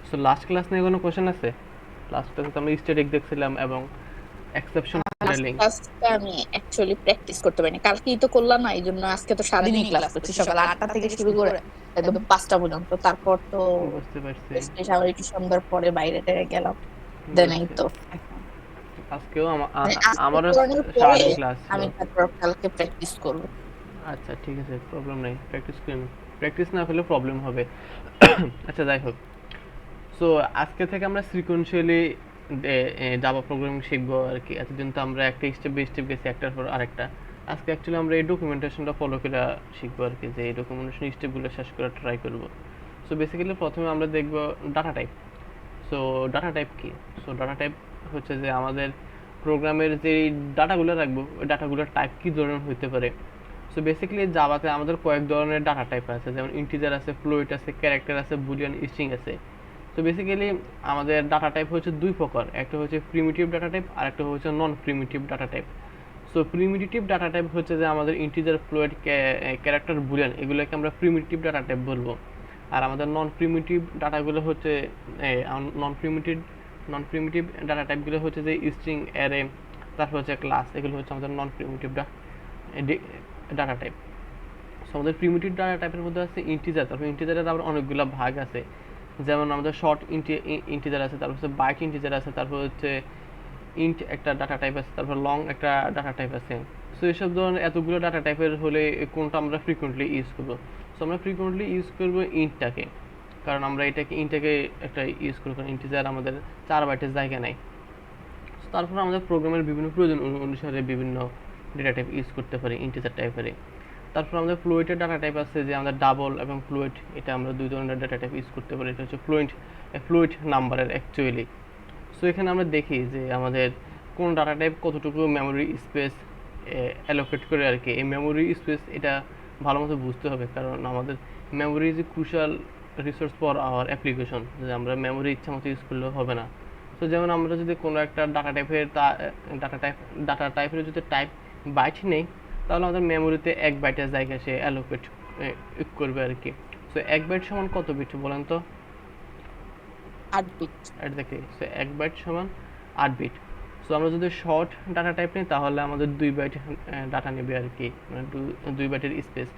So last class নিয়ে কোনো question আছে? লাস্ট ক্লাসে তো আমরা স্ট্যাটিক দেখছিলাম এবং এক্সেপশন লাস্ট হ্যান্ডলিং। ক্লাসটা আমি অ্যাকচুয়ালি প্র্যাকটিস করতে পারিনি, কালকেই তো করলাম না, এই জন্য আজকে তো সারাদিনই ক্লাস করছি, সকাল 8টা থেকে শুরু করে একদম 5টা পর্যন্ত। তারপর তো বুঝতে পারছি। শেষ, আবার একটু সন্ধ্যার পরে বাইরে টাইরে গেলাম, দেন এই বুঝছি। তো এখন আজকেও মানে আজকে আমারও পড়ানোর পরে সারাদিন ক্লাস ছিল। আমি তারপর কালকে প্র্যাকটিস করব। আচ্ছা ঠিক আছে, প্রবলেম নেই, প্র্যাকটিস করেন। প্র্যাকটিস না করলে প্রবলেম হবে। আচ্ছা যাই হোক, সো আজকে থেকে আমরা সিকোয়েন্সিয়ালি জাভা প্রোগ্রামিং শিখবো আর কি। এতদিন তো আমরা একটা স্টেপ বাই স্টেপ গেছি, একটার পর আরেকটা। আজকে অ্যাকচুয়ালি আমরা এই ডকুমেন্টেশনটা ফলো করে শিখবো আর কি, যে এই ডকুমেন্টেশন স্টেপগুলো শেষ করে ট্রাই করব। সো বেসিক্যালি প্রথমে আমরা দেখব data type. So data type কি? সো ডাটা টাইপ হচ্ছে যে আমাদের প্রোগ্রামের যে ডাটাগুলো রাখবো, ওই ডাটাগুলোর টাইপ কী ধরনের হতে পারে। সো বেসিক্যালি জাভাতে আমাদের কয়েক ধরনের ডাটা টাইপ আছে, যেমন ইন্টিজার আছে, ফ্লোট আছে, ক্যারেক্টার আছে, বুলিয়ান, স্ট্রিং আছে। তো বেসিক্যালি আমাদের ডাটা টাইপ হচ্ছে দুই প্রকার, একটা হচ্ছে প্রিমিটিভ ডাটা টাইপ আর একটা হচ্ছে non primitive data type. So primitive data type হচ্ছে যে আমাদের ইন্টিজার, ফ্লোট, ক্যারেক্টার, বুলিয়ান, এগুলোকে আমরা প্রিমিটিভ ডাটা টাইপ বলবো। আর আমাদের নন প্রিমিটিভ ডাটাগুলো হচ্ছে নন প্রিমিটিভ নন প্রিমিটিভ ডাটা টাইপগুলো হচ্ছে যে স্ট্রিং, অ্যারে, তারপর হচ্ছে ক্লাস, এগুলো হচ্ছে আমাদের নন প্রিমিটিভ ডাটা টাইপ। সো আমাদের প্রিমিটিভ ডাটা টাইপের মধ্যে আছে ইন্টিজার। তারপর ইন্টিজারের আবার অনেকগুলো ভাগ আছে, যেমন আমাদের শর্ট ইন্টিজার আছে, তারপর হচ্ছে বাইট ইন্টিজার আছে, তারপর হচ্ছে ইন্ট একটা ডাটা টাইপ আছে, তারপর লং একটা ডাটা টাইপ আছে। সো এইসব ধরনের এতগুলো ডাটা টাইপের হলে কোনটা আমরা ফ্রিকোয়েন্টলি ইউজ করবো? সো আমরা ফ্রিকোয়েন্টলি ইউজ করবো ইন্টটাকে, কারণ আমরা ইন্টটাকে একটা ইউজ করবো, কারণ ইন্টিজার আমাদের 4 বাইটের জায়গা নেই। তারপর আমাদের প্রোগ্রামের বিভিন্ন প্রয়োজন অনুসারে বিভিন্ন ডেটা টাইপ ইউজ করতে পারি ইন্টিজার টাইপের। তারপর আমাদের ফ্লুইটের ডাটা টাইপ আছে, যে আমাদের ডাবল এবং ফ্লুইট, এটা আমরা দুই ধরনের ডাটা টাইপ ইউজ করতে পারি। এটা হচ্ছে ফ্লুইট নাম্বারের অ্যাকচুয়ালি। সো এখানে আমরা দেখি যে আমাদের কোন ডাটা টাইপ কতটুকু মেমোরি স্পেস অ্যালোকেট করে আর কি। এই মেমোরি স্পেস এটা ভালো মতো বুঝতে হবে, কারণ আমাদের memory is a crucial resource for our application, যে আমরা মেমোরি ইচ্ছা মতো ইউজ করলেও হবে না। তো যেমন আমরা যদি কোনো একটা ডাটা টাইপ ডাটা টাইপের যদি টাইপ বাইট নেই, তাহলে আমাদের মেমোরিতে 1 বাইটের জায়গা সে অ্যালোকেট করবে আর কি। সো 1 বাইট সমান কত বিট বলেন তো? 8 বিট। এক্স্যাক্টলি, সো 1 বাইট সমান 8 বিট। সো আমরা যদি শর্ট ডাটা টাইপ নিই, তাহলে আমাদের 2 বাইট ডাটা নেবে আর কি, মানে 2 বাইটের স্পেস।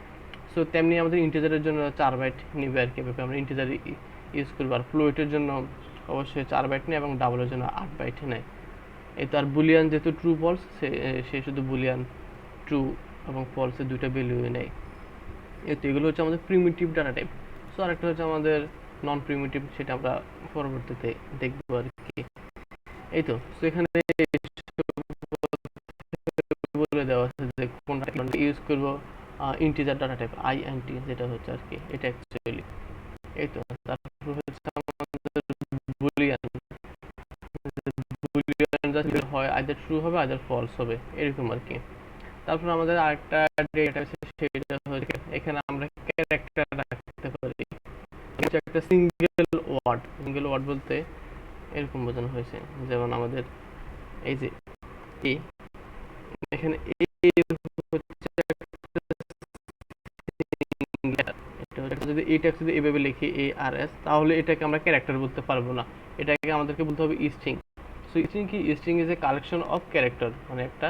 সো তেমনি আমাদের ইন্টিজারের জন্য 4 বাইট নেবে আর কি, এভাবে আমরা ইন্টিজার ইউজ করবো। আর ফ্লোটের জন্য অবশ্যই 4 বাইট নেয় এবং ডাবলের জন্য 8 বাইট নেয়। এই তো। আর বুলিয়ান যেহেতু ট্রু ফলস, সে শুধু বুলিয়ান ট্রু এবং ফলসের দুইটা ভ্যালু নেয়। এই তো, এগুলো হচ্ছে আমাদের প্রিমিটিভ ডাটা টাইপ। সো আরেকটা হচ্ছে আমাদের নন প্রিমিটিভ, সেটা আমরা পরবর্তীতে দেখবো আর কি। এই তো। সো এখানে বলে দেওয়া আছে যে কোনটা ইউজ করবো। ইন্টিজার ডাটা টাইপ আইএনটি, যেটা হচ্ছে আর কি, এটা অ্যাকচুয়ালি। এই তো। তারপর হচ্ছে আমাদের বুলিয়ান। বুলিয়ান জাস্ট হয় আইদার ট্রু হবে আইদার ফলস হবে, এরকম আর কি। তারপর আমাদের আরেকটা ডেটা আছে, সেটা হচ্ছে এখানে আমরা ক্যারেক্টার রাখতে পারি। এটা একটা সিঙ্গেল ওয়ার্ড বলতে এরকম বোঝানো হয়েছে, যেমন আমাদের এই যে এ, এখানে এ হচ্ছে এটা হচ্ছে, যদি এটা যদি এভাবে লিখি এ আর এস, তাহলে এটাকে আমরা ক্যারেক্টার বলতে পারবো না, এটাকে আমাদেরকে বলতে হবে স্ট্রিং। সো স্ট্রিং কি? String is a collection of character, মানে একটা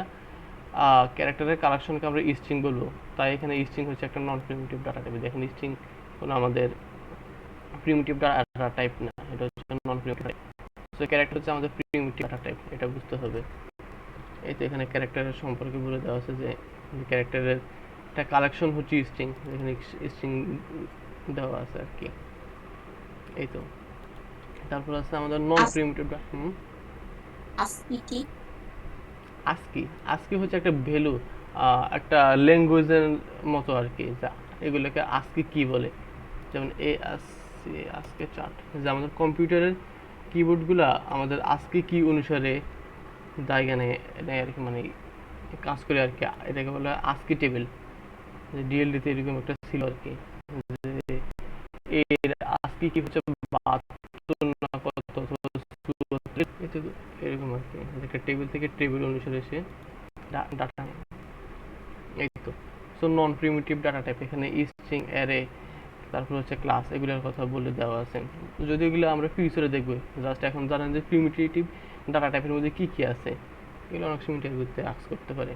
ক্যারেক্টারের কালেকশনকে আমরা স্ট্রিং বলবো। তাই এখানে স্ট্রিং হচ্ছে একটা নন প্রিমিটিভ ডাটা টাইপ। দেখেন স্ট্রিং কোনো আমাদের প্রিমিটিভ ডাটা টাইপ না, এটা হচ্ছে non primitive type. So character হচ্ছে আমাদের প্রিমিটিভ ডাটা টাইপ, এটা বুঝতে হবে। এই তো, এখানে ক্যারেক্টারের সম্পর্কে বলে দেওয়া আছে যে ক্যারেক্টারের একটা কালেকশন হচ্ছে স্ট্রিং, এখানে স্ট্রিং দেওয়া আছে আর কি। এই তো। তারপর আছে আমাদের নন প্রিমিটিভ। আজকে কি? আস্কি। আস্কি হচ্ছে একটা ভ্যালু, একটা ল্যাঙ্গুয়েজের মতো আর কি, যা এগুলোকে আস্কি কি বলে। যেমন আজকে চার্ট, যে আমাদের কম্পিউটারের কিবোর্ডগুলা আমাদের আজকে কি অনুসারে জায়গা নেয় আর কি, মানে কাজ করে আর কি। এটাকে বলে আজকি টেবিল। ডিএলডিতে এরকম একটা ছিল আর কি, যে এর আজকি কি হচ্ছে 72 না কত, এরকম আর কি, একটা টেবিল থেকে টেবিল অনুসারে সে ডাটা। এই তো। সো নন প্রিমিটিভ ডাটা টাইপ এখানে স্ট্রিং, অ্যারে, তারপর হচ্ছে ক্লাস, এগুলোর কথা বলে দেওয়া আছে। যদি এগুলো আমরা ফিউচারে দেখবো, জাস্ট এখন জানেন যে প্রিমিটিভ ডাটা টাইপের মধ্যে কী কী আছে, এগুলো অনেক সময় ইন্টারভিউতে আস্ক করতে পারে।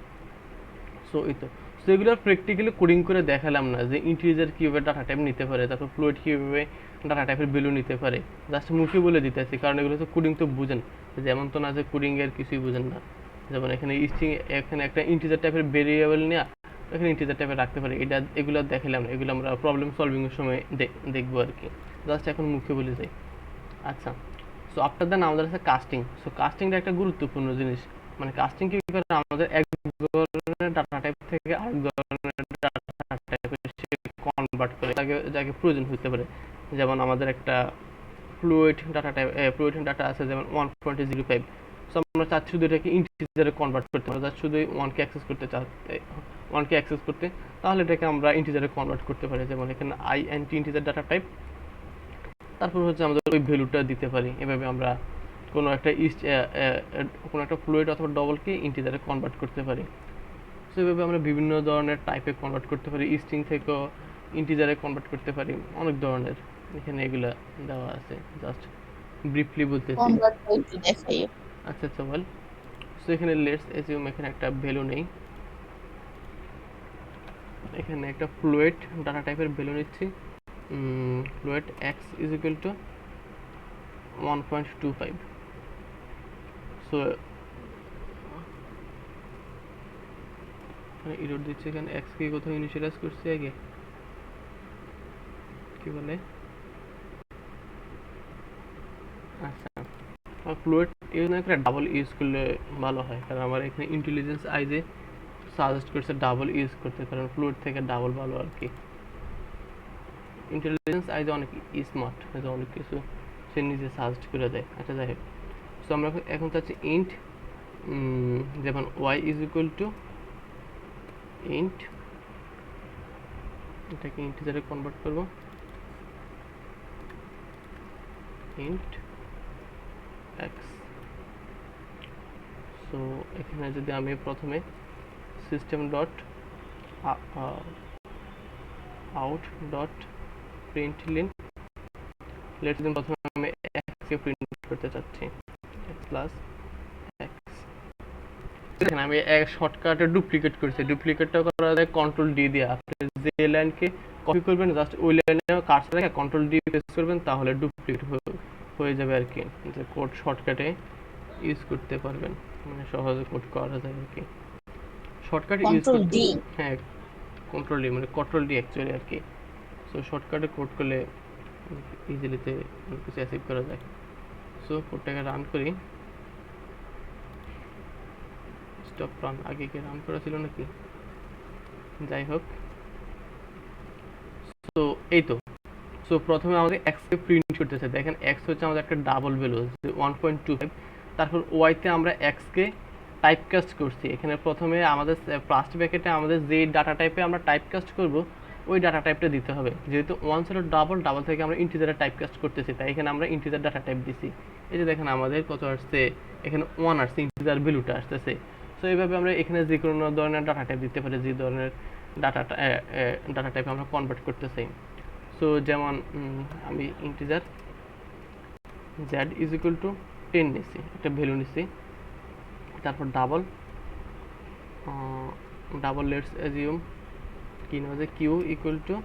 সো এই তো, সো এগুলো প্র্যাকটিক্যালি কোডিং করে দেখালাম না যে ইন্টিজার কীভাবে ডাটা টাইপ নিতে পারে, তারপর ফ্লোট কীভাবে ডাটা টাইপের ভ্যালু নিতে পারে, জাস্ট মুখে বলে দিতেছি, কারণ এগুলো তো কোডিং তো বুঝেন, যেমন তো না যে কোডিংয়ের কিছুই বুঝেন না। যেমন এখানে স্ট্রিং, এখানে একটা ইন্টিজার টাইপের ভেরিয়েবল নেওয়া, এখানে ইন্টিজার টাইপের রাখতে পারে, এটা এগুলো দেখালাম না, এগুলো আমরা প্রবলেম সলভিংয়ের সময় দেখবো আর কি, জাস্ট এখন মুখে বলে যাই। আচ্ছা, সো আফটার দ্যান আমাদের আছে কাস্টিং। সো কাস্টিংটা একটা গুরুত্বপূর্ণ জিনিস, মানে কাস্টিং কি করে আমাদের এক ধরনের ডাটা টাইপ থেকে আরেক ধরনের ডাটা টাইপে কনভার্ট করে, তাকে যাকে প্রয়োজন হতে পারে। যেমন আমাদের একটা fluid data type, fluid data আছে যেমন 1.05। সো আমরা চাচ্ছি শুধু এটাকে ইন্টিজারে কনভার্ট করতে, আমরা জাস্ট শুধু 1কে অ্যাক্সেস করতে চাচ্ছি, 1কে অ্যাক্সেস করতে, তাহলে এটাকে আমরা ইন্টিজারে কনভার্ট করতে পারি। যেমন এখানে আইএনটি ইন্টিজার ডাটা টাইপ, তারপর হচ্ছে আমাদের ওই ভ্যালুটা দিতে পারি। এভাবে আমরা কোনো একটা কোনো একটা ফ্লুইড অথবা ডবলকে ইন্টিজারে কনভার্ট করতে পারি। সো এভাবে আমরা বিভিন্ন ধরনের টাইপে কনভার্ট করতে পারি, স্ট্রিং থেকেও ইন্টিজারে কনভার্ট করতে পারি, অনেক ধরনের এখানে এগুলা দেওয়া আছে, জাস্ট ব্রিফলি বলতেছি। কনভার্ট করে দেখাই। আচ্ছা আচ্ছা বল। সো এখানে লেটস অ্যাজিউম এখানে একটা ভ্যালু নেই, এখানে একটা ফ্লুইড ডাটা টাইপের ভ্যালু নিচ্ছি, fluid x is equal two 1.25। So error দিচ্ছে এখানে, এক্স কে কোথাও ইনিশিয়ালাইজ করছি আগে, কি বলে, আচ্ছা ফ্লুইড ইউজ না করে ডাবল ইউজ করলে ভালো হয়, কারণ আমার এখানে ইন্টেলিজেন্স আইজে সাজেস্ট করছে ডাবল ইউজ করতে, কারণ ফ্লুইড থেকে ডাবল ভালো আর কি। ইন্টেলিজেন্স আইজে অনেক স্মার্ট, অনেক কিছু সে নিজে সাজেস্ট করে দেয়। আচ্ছা যাই হোক, সো আমরা এখন চাচ্ছি ইন্ট, যেমন Y is equal to int, এটাকে ইন্টিজারে কনভার্ট করব, ইন্ট এক্স। সো এখানে যদি আমি প্রথমে system dot out dot println, let's দিন প্রথমে আমি এক্সকে প্রিন্ট করতে চাচ্ছি, এক্স প্লাস এক্স। দেখেন আমি এক শর্টকাটে ডুপ্লিকেট করছি, ডুপ্লিকেটটা করা যায় কন্ট্রোল ডি দিয়ে। আপনি যে লাইনকে কপি করবেন জাস্ট ওই লাইনে কার্সর রেখে কন্ট্রোল ডি প্রেস করবেন, তাহলে ডুপ্লিকেট হয়ে যাবে আর কি, যে কোড শর্টকাটে ইউজ করতে পারবেন, মানে সহজে কোড করা যায় আর কি, শর্টকাট ইউজ করতে। হ্যাঁ কন্ট্রোল ডি, মানে কন্ট্রোল ডি অ্যাকচুয়ালি আর কি। সো শর্টকাটে কোড করলে ইজিলিতে কিছু অ্যাচিভ করা যায়। সো কোডটাকে রান করি, স্টপ রান, আগে কি রান করা ছিল নাকি, যাই হোক। সো এই তো, সো প্রথমে আমাদের এক্সকে প্রিন্ট করতেছে, দেখেন এক্স হচ্ছে আমাদের একটা ডাবল ভ্যালু 1.25, তারপর ওয়াইতে আমরা এক্সকে টাইপকাস্ট করছি। এখানে প্রথমে আমাদের ফার্স্ট ব্র্যাকেটে আমাদের যে ডাটা টাইপে আমরা টাইপকাস্ট করব ওই ডাটা টাইপটা দিতে হবে, যেহেতু ওয়ান ছিল ডাবল, ডাবল থেকে আমরা ইন্টিজারে টাইপকাস্ট করতেছি, তাই এখানে আমরা ইন্টিজার ডাটা টাইপ দিছি। এই যে দেখেন আমাদের কত আসছে, এখানে 1 আসছে, ইন্টিজার ভ্যালুটা আসতেছে। সো এইভাবে আমরা এখানে যে কোনো ধরনের ডাটা টাইপ দিতে পারি, যে ধরনের ডাটা টাইপ আমরা কনভার্ট করতে চাই। সো যেমন আমি integer z is equal two 10 নিছি, একটা ভ্যালু নিছি, তারপর ডাবল লেটস অ্যাজিউম কি না যে কিউ ইকুয়াল টু,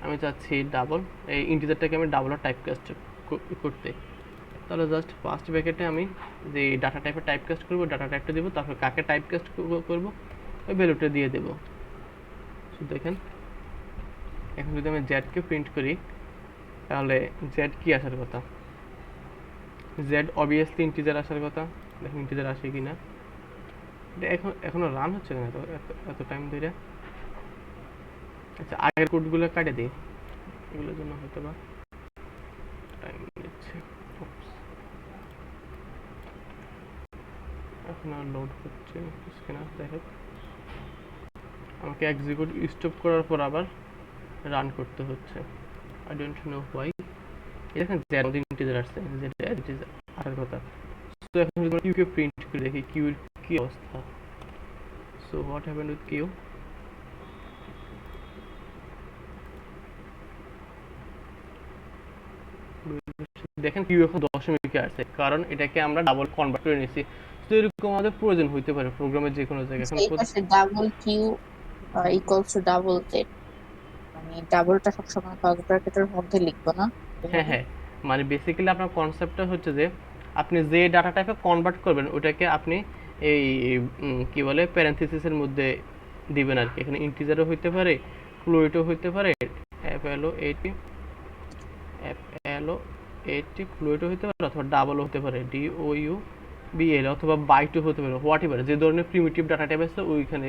আমি চাচ্ছি ডাবল, এই ইন্টিজারটাকে আমি ডাবল টাইপকাস্ট করতে, তাহলে জাস্ট ফার্স্ট ব্র্যাকেটে আমি যে ডাটা টাইপে টাইপকাস্ট করব ডাটা টাইপটা দেবো, তারপর কাকে টাইপকাস্ট করব ওই ভ্যালুটা দিয়ে দেবো। সো দেখেন এখন যদি আমি জেডকে প্রিন্ট করি, তাহলে জেড কি আসার কথা, জেড অবভিয়াসলি ইন্টিজার আসার কথা, দেখেন ইন্টিজার আসে কি না, এটা এখনো রান হচ্ছে না তো এত টাইম ধরে। আচ্ছা আগের কোডগুলো কাটে দিই, এগুলোর জন্য হয়তো বা টাইম নিচ্ছে। এখন আর লোড হচ্ছে না, যাই হোক আমাকে এক্সিকিউট স্টপ করার পর আবার রান করতে হচ্ছে, আই ডোন্ট নো হোয়াই। দেখেন জেড ইন্টিজার আসছে, জেড ইন্টিজার আসার কথা। সো এখন যদি আমরা কিউকে প্রিন্ট করে দেখি কিউর কি অবস্থা। So what happened with Q, দেখেন কিউ এখন দশমিকে আসছে, কারণ এটাকে আমরা ডাবল কনভার্ট করে নিয়েছি। তো এরকম আমাদের প্রয়োজন হইতে পারে প্রোগ্রামের যে কোনো জায়গায়। এখন এই পাশে double Q equals to double Z, মানে ডাবলটা সবসময় ব্র্যাকেটের মধ্যে লিখবো না হ্যাঁ এভাবে। হ্যাঁ, মানে বেসিক্যালি আপনার কনসেপ্টটা হচ্ছে যে আপনি যে ডাটা টাইপে কনভার্ট করবেন ওটাকে আপনি এই কি বলে প্যারেনথেসিসের মধ্যে দিবেন আর কি। এখানে ইন্টিজারও হইতে পারে, ফ্লোটও হইতে পারে, এফ এল ও এইটি ফ্লোটও হতে পারে, অথবা ডাবলও হতে পারে, DOUBL, অথবা বাইটও হতে পারে, হোয়াট এভার যে ধরনের প্রিমিটিভ ডাটা টাইপ আছে ওইখানে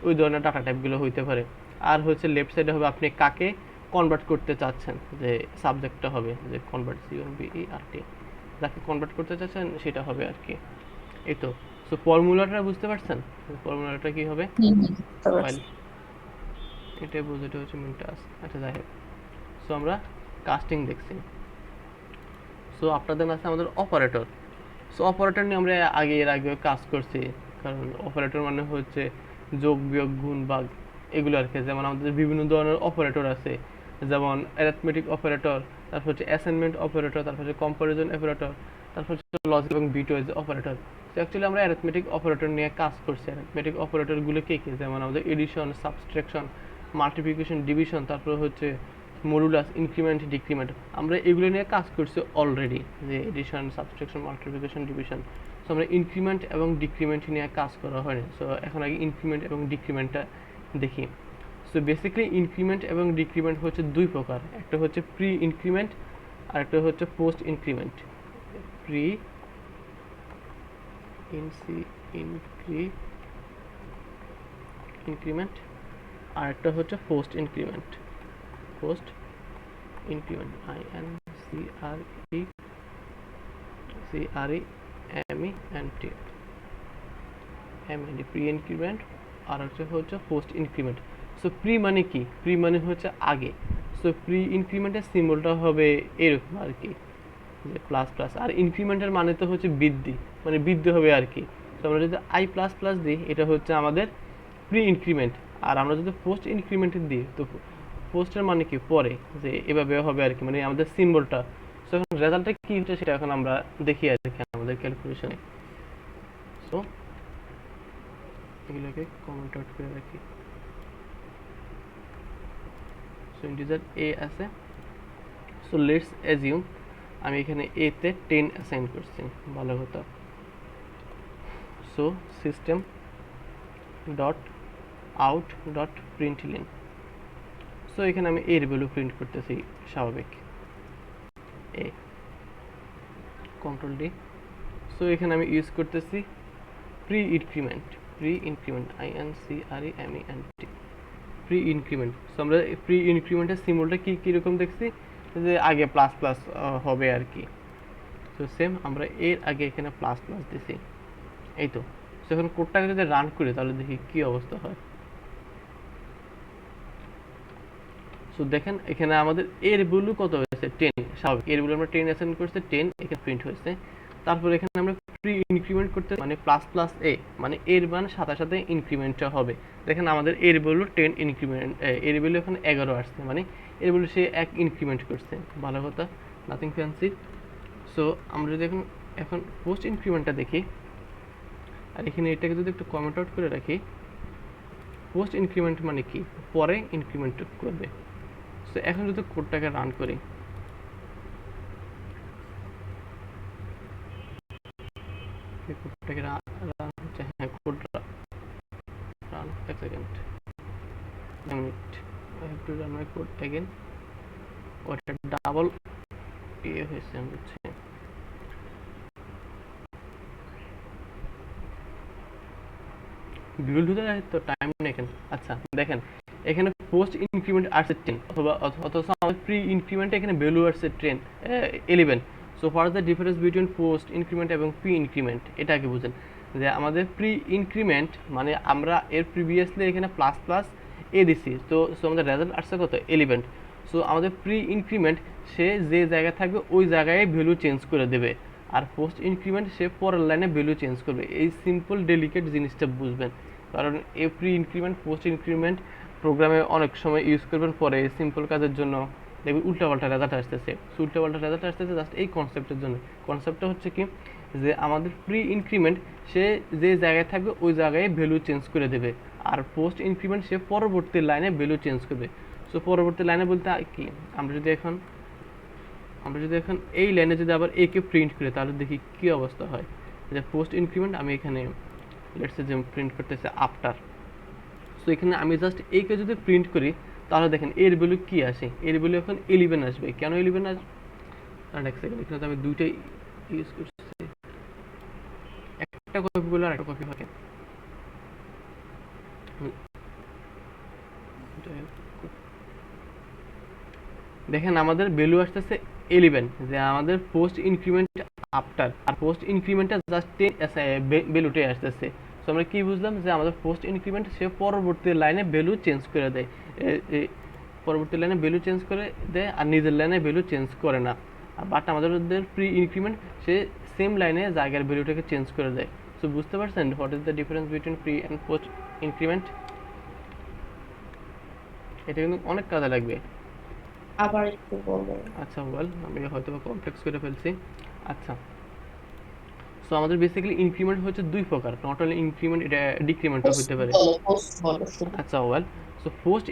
ওই ধরনের ডাটা টাইপগুলো হইতে পারে। আর হচ্ছে লেফট সাইডে হবে আপনি কাকে কনভার্ট করতে চাচ্ছেন, যে সাবজেক্টটা হবে যে কনভার্ট CONVERT, যাকে কনভার্ট করতে চাচ্ছেন সেটা হবে আর কি। এই তো। সো ফর্মুলাটা বুঝতে পারছেন? ফর্মুলাটা কি হবে? বুঝতে ফাইল পারছি। এটাই বুঝতে হচ্ছে মেন টাস্ক। আচ্ছা যাই হোক, সো আমরা কাস্টিং দেখছি। সো আপনাদের আছে আমাদের অপারেটর। সো অপারেটর নিয়ে আমরা এর আগে কাজ করছি, কারণ অপারেটর মানে হচ্ছে যোগ বিয়োগ গুণ ভাগ এগুলো আর কি। যেমন আমাদের বিভিন্ন ধরনের অপারেটর আছে, যেমন অ্যারিথমেটিক অপারেটর, তারপর হচ্ছে অ্যাসাইনমেন্ট অপারেটর, তারপর হচ্ছে কম্পারিজন অপারেটর, তারপর হচ্ছে লজিক এবং বিটওয়াইজ অপারেটর। তো অ্যাকচুয়ালি আমরা অ্যারিথমেটিক অপারেটর নিয়ে কাজ করছি। অ্যারিথমেটিক অপারেটরগুলো কে কে? যেমন আমাদের এডিশন, সাবট্রাকশন, মাল্টিপ্লিকেশন, ডিভিশন, তারপর হচ্ছে মডুলাস, ইনক্রিমেন্ট, ডিক্রিমেন্ট, আমরা এগুলো নিয়ে কাজ করছি অলরেডি, যে addition, subtraction, multiplication, division. So আমরা ইনক্রিমেন্ট এবং ডিক্রিমেন্ট নিয়ে কাজ করা হয়নি। সো এখন আগে ইনক্রিমেন্ট এবং ডিক্রিমেন্টটা দেখি। সো বেসিক্যালি ইনক্রিমেন্ট এবং ডিক্রিমেন্ট হচ্ছে দুই প্রকার, একটা হচ্ছে প্রি ইনক্রিমেন্ট আর একটা হচ্ছে পোস্ট ইনক্রিমেন্ট। প্রি ইনক্রিমেন্ট আর একটা হচ্ছে post increment. Post increment, INCREMENT, pre increment আর হচ্ছে পোস্ট ইনক্রিমেন্ট। সো প্রি মানে কি? প্রি মানে হচ্ছে আগে। সো প্রি ইনক্রিমেন্টের সিম্বলটা হবে এরকম আর কি, যে প্লাস প্লাস। আর ইনক্রিমেন্টের মানে তো হচ্ছে বৃদ্ধি, মানে বৃদ্ধি হবে আর কি। তো আমরা যদি আই প্লাস প্লাস দিই এটা হচ্ছে আমাদের প্রি ইনক্রিমেন্ট। আর আমরা যদি পোস্ট ইনক্রিমেন্টের দিই তো পোস্টের মানে কি? পরে, যে এভাবে হবে আর কি, মানে আমাদের সিম্বলটা। সো এখন রেজাল্টটা কি হচ্ছে সেটা এখন আমরা দেখি আর কি আমাদের ক্যালকুলেশনে। সো এগুলোকে কমেন্ট আউট করে রাখি। সো ইন্টিজার এ আছে। সো লেটস অ্যাজিউম আমি এখানে এ তে 10 অ্যাসাইন করছি, ভালো কথা। So system dot out dot println. So এখানে আমি এর ভ্যালু প্রিন্ট করতেছি স্বাভাবিক, এ, কন্ট্রোল ডি। সো এখানে আমি ইউজ করতেছি pre increment, INCREMENT, pre increment. So আমরা প্রি ইনক্রিমেন্টের সিম্বলটা কীরকম দেখছি, যে আগে প্লাস প্লাস হবে আর কি। তো সেম আমরা এর আগে এখানে প্লাস প্লাস দিছি, এই তো। সো এখন কোডটাকে যদি রান করি তাহলে দেখি কি অবস্থা হয়। সো দেখেন এখানে আমাদের এর ভ্যালু কত হয়েছে? 10, স্বাভাবিক। এর ভ্যালু আমরা 10 অ্যাসাইন করতে 10 এখানে প্রিন্ট হয়েছে। তারপর এখানে আমরা প্রি ইনক্রিমেন্ট করতে মানে প্লাস প্লাস এ, মানে এর মান সাথে সাথে ইনক্রিমেন্টটা হবে। দেখেন আমাদের এর ভ্যালু 10 ইনক্রিমেন্ট, এর ভ্যালু এখানে 11 আসছে, মানে এর ভ্যালু সে 1 ইনক্রিমেন্ট করছে, ভালো কথা, নাথিং ফ্যান্সি। সো আমরা যদি এখন পোস্ট ইনক্রিমেন্টটা দেখি, আর এখানে এটাকে যদি একটু কমেন্ট আউট করে রাখি, পোস্ট ইনক্রিমেন্ট মানে কি? পরে ইনক্রিমেন্ট করবে। সো এখন যদি কোডটাকে রান করি, কোডটাকে রান হচ্ছে, হ্যাঁ কোড রান, এক second, minute, I have to run my code again. ওটা ডাবল হয়েছে হচ্ছে। বিল্ড হতে তো টাইম নেই এখানে। আচ্ছা দেখেন এখানে পোস্ট ইনক্রিমেন্ট আসছে 10, অথবা আমাদের প্রি ইনক্রিমেন্টে এখানে ভ্যালু আসছে 11। So what is the difference between post increment এবং প্রি ইনক্রিমেন্ট? এটা আগে বুঝেন, যে আমাদের প্রি ইনক্রিমেন্ট মানে আমরা এর প্রিভিয়াসলি এখানে প্লাস প্লাস এ দিছি, তো আমাদের রেজাল্ট আসছে কত? 11। সো আমাদের প্রি ইনক্রিমেন্ট সে যে জায়গায় থাকবে ওই জায়গায় ভ্যালু চেঞ্জ করে দেবে, আর পোস্ট ইনক্রিমেন্ট সে পরের লাইনে ভ্যালু চেঞ্জ করবে। এই সিম্পল ডেলিকেট জিনিসটা বুঝবেন, কারণ প্রি ইনক্রিমেন্ট পোস্ট ইনক্রিমেন্ট প্রোগ্রামে অনেক সময় ইউজ করবেন পরে এই সিম্পল কাজের জন্য, দেখবেন উল্টাপাল্টা রেজাল্ট আসতেছে। সো উল্টাপাল্টা রেজাল্ট আসতেছে জাস্ট এই কনসেপ্টের জন্য। কনসেপ্টটা হচ্ছে কি, যে আমাদের প্রি ইনক্রিমেন্ট সে যে জায়গায় থাকবে ওই জায়গায় ভ্যালু চেঞ্জ করে দেবে, আর পোস্ট ইনক্রিমেন্ট সে পরবর্তী লাইনে ভ্যালু চেঞ্জ করবে। সো পরবর্তী লাইনে বলতে কি, আমরা যদি এখন এই লাইনে যদি আবার এ কে প্রিন্ট করি তাহলে দেখি কি অবস্থা হয়। যে পোস্ট ইনক্রিমেন্ট আমি এখানে লেটস যে প্রিন্ট করতেছে আফটার। সো এখানে আমি জাস্ট এ কে যদি প্রিন্ট করি তাহলে দেখেন এর ভ্যালু কি আসে, এর ভ্যালু এখন 11 আসবে। কেন 11 আসবে, এক সেকেন্ড, এখানে তো আমি দুইটাই ইউজ করছি, একটা কপি করলে আর একটা কপি হয়। দেখেন আমাদের ভ্যালু আসতেছে 11, যে আমাদের পোস্ট ইনক্রিমেন্ট আফটার, আর পোস্ট ইনক্রিমেন্টটা জাস্ট ভ্যালুটাই আসতেছে। সো আমরা কি বুঝলাম, যে আমাদের পোস্ট ইনক্রিমেন্ট সে পরবর্তী লাইনে ভ্যালু চেঞ্জ করে দেয়, পরবর্তী লাইনে ভ্যালু চেঞ্জ করে দেয় আর নিজের লাইনে ভ্যালু চেঞ্জ করে না। বাট আমাদের প্রি ইনক্রিমেন্ট সে সেম লাইনে জায়গার ভ্যালুটাকে চেঞ্জ করে দেয়। সো বুঝতে পারছেন what is the difference between pre and post increment? এটা কিন্তু অনেক কাজে লাগবে। আবার একটু বলবো। আচ্ছা বল, আমি হয়তো বা কমপ্লেক্স করে ফেলছি। আচ্ছা, সো আমাদের বেসিক্যালি ইনক্রিমেন্ট হচ্ছে দুই প্রকার, নট অনলি ইনক্রিমেন্ট, এটা ডিক্রিমেন্টও হতে পারে। পোস্ট বলো শুধু। আচ্ছা ওয়েল, সো পোস্ট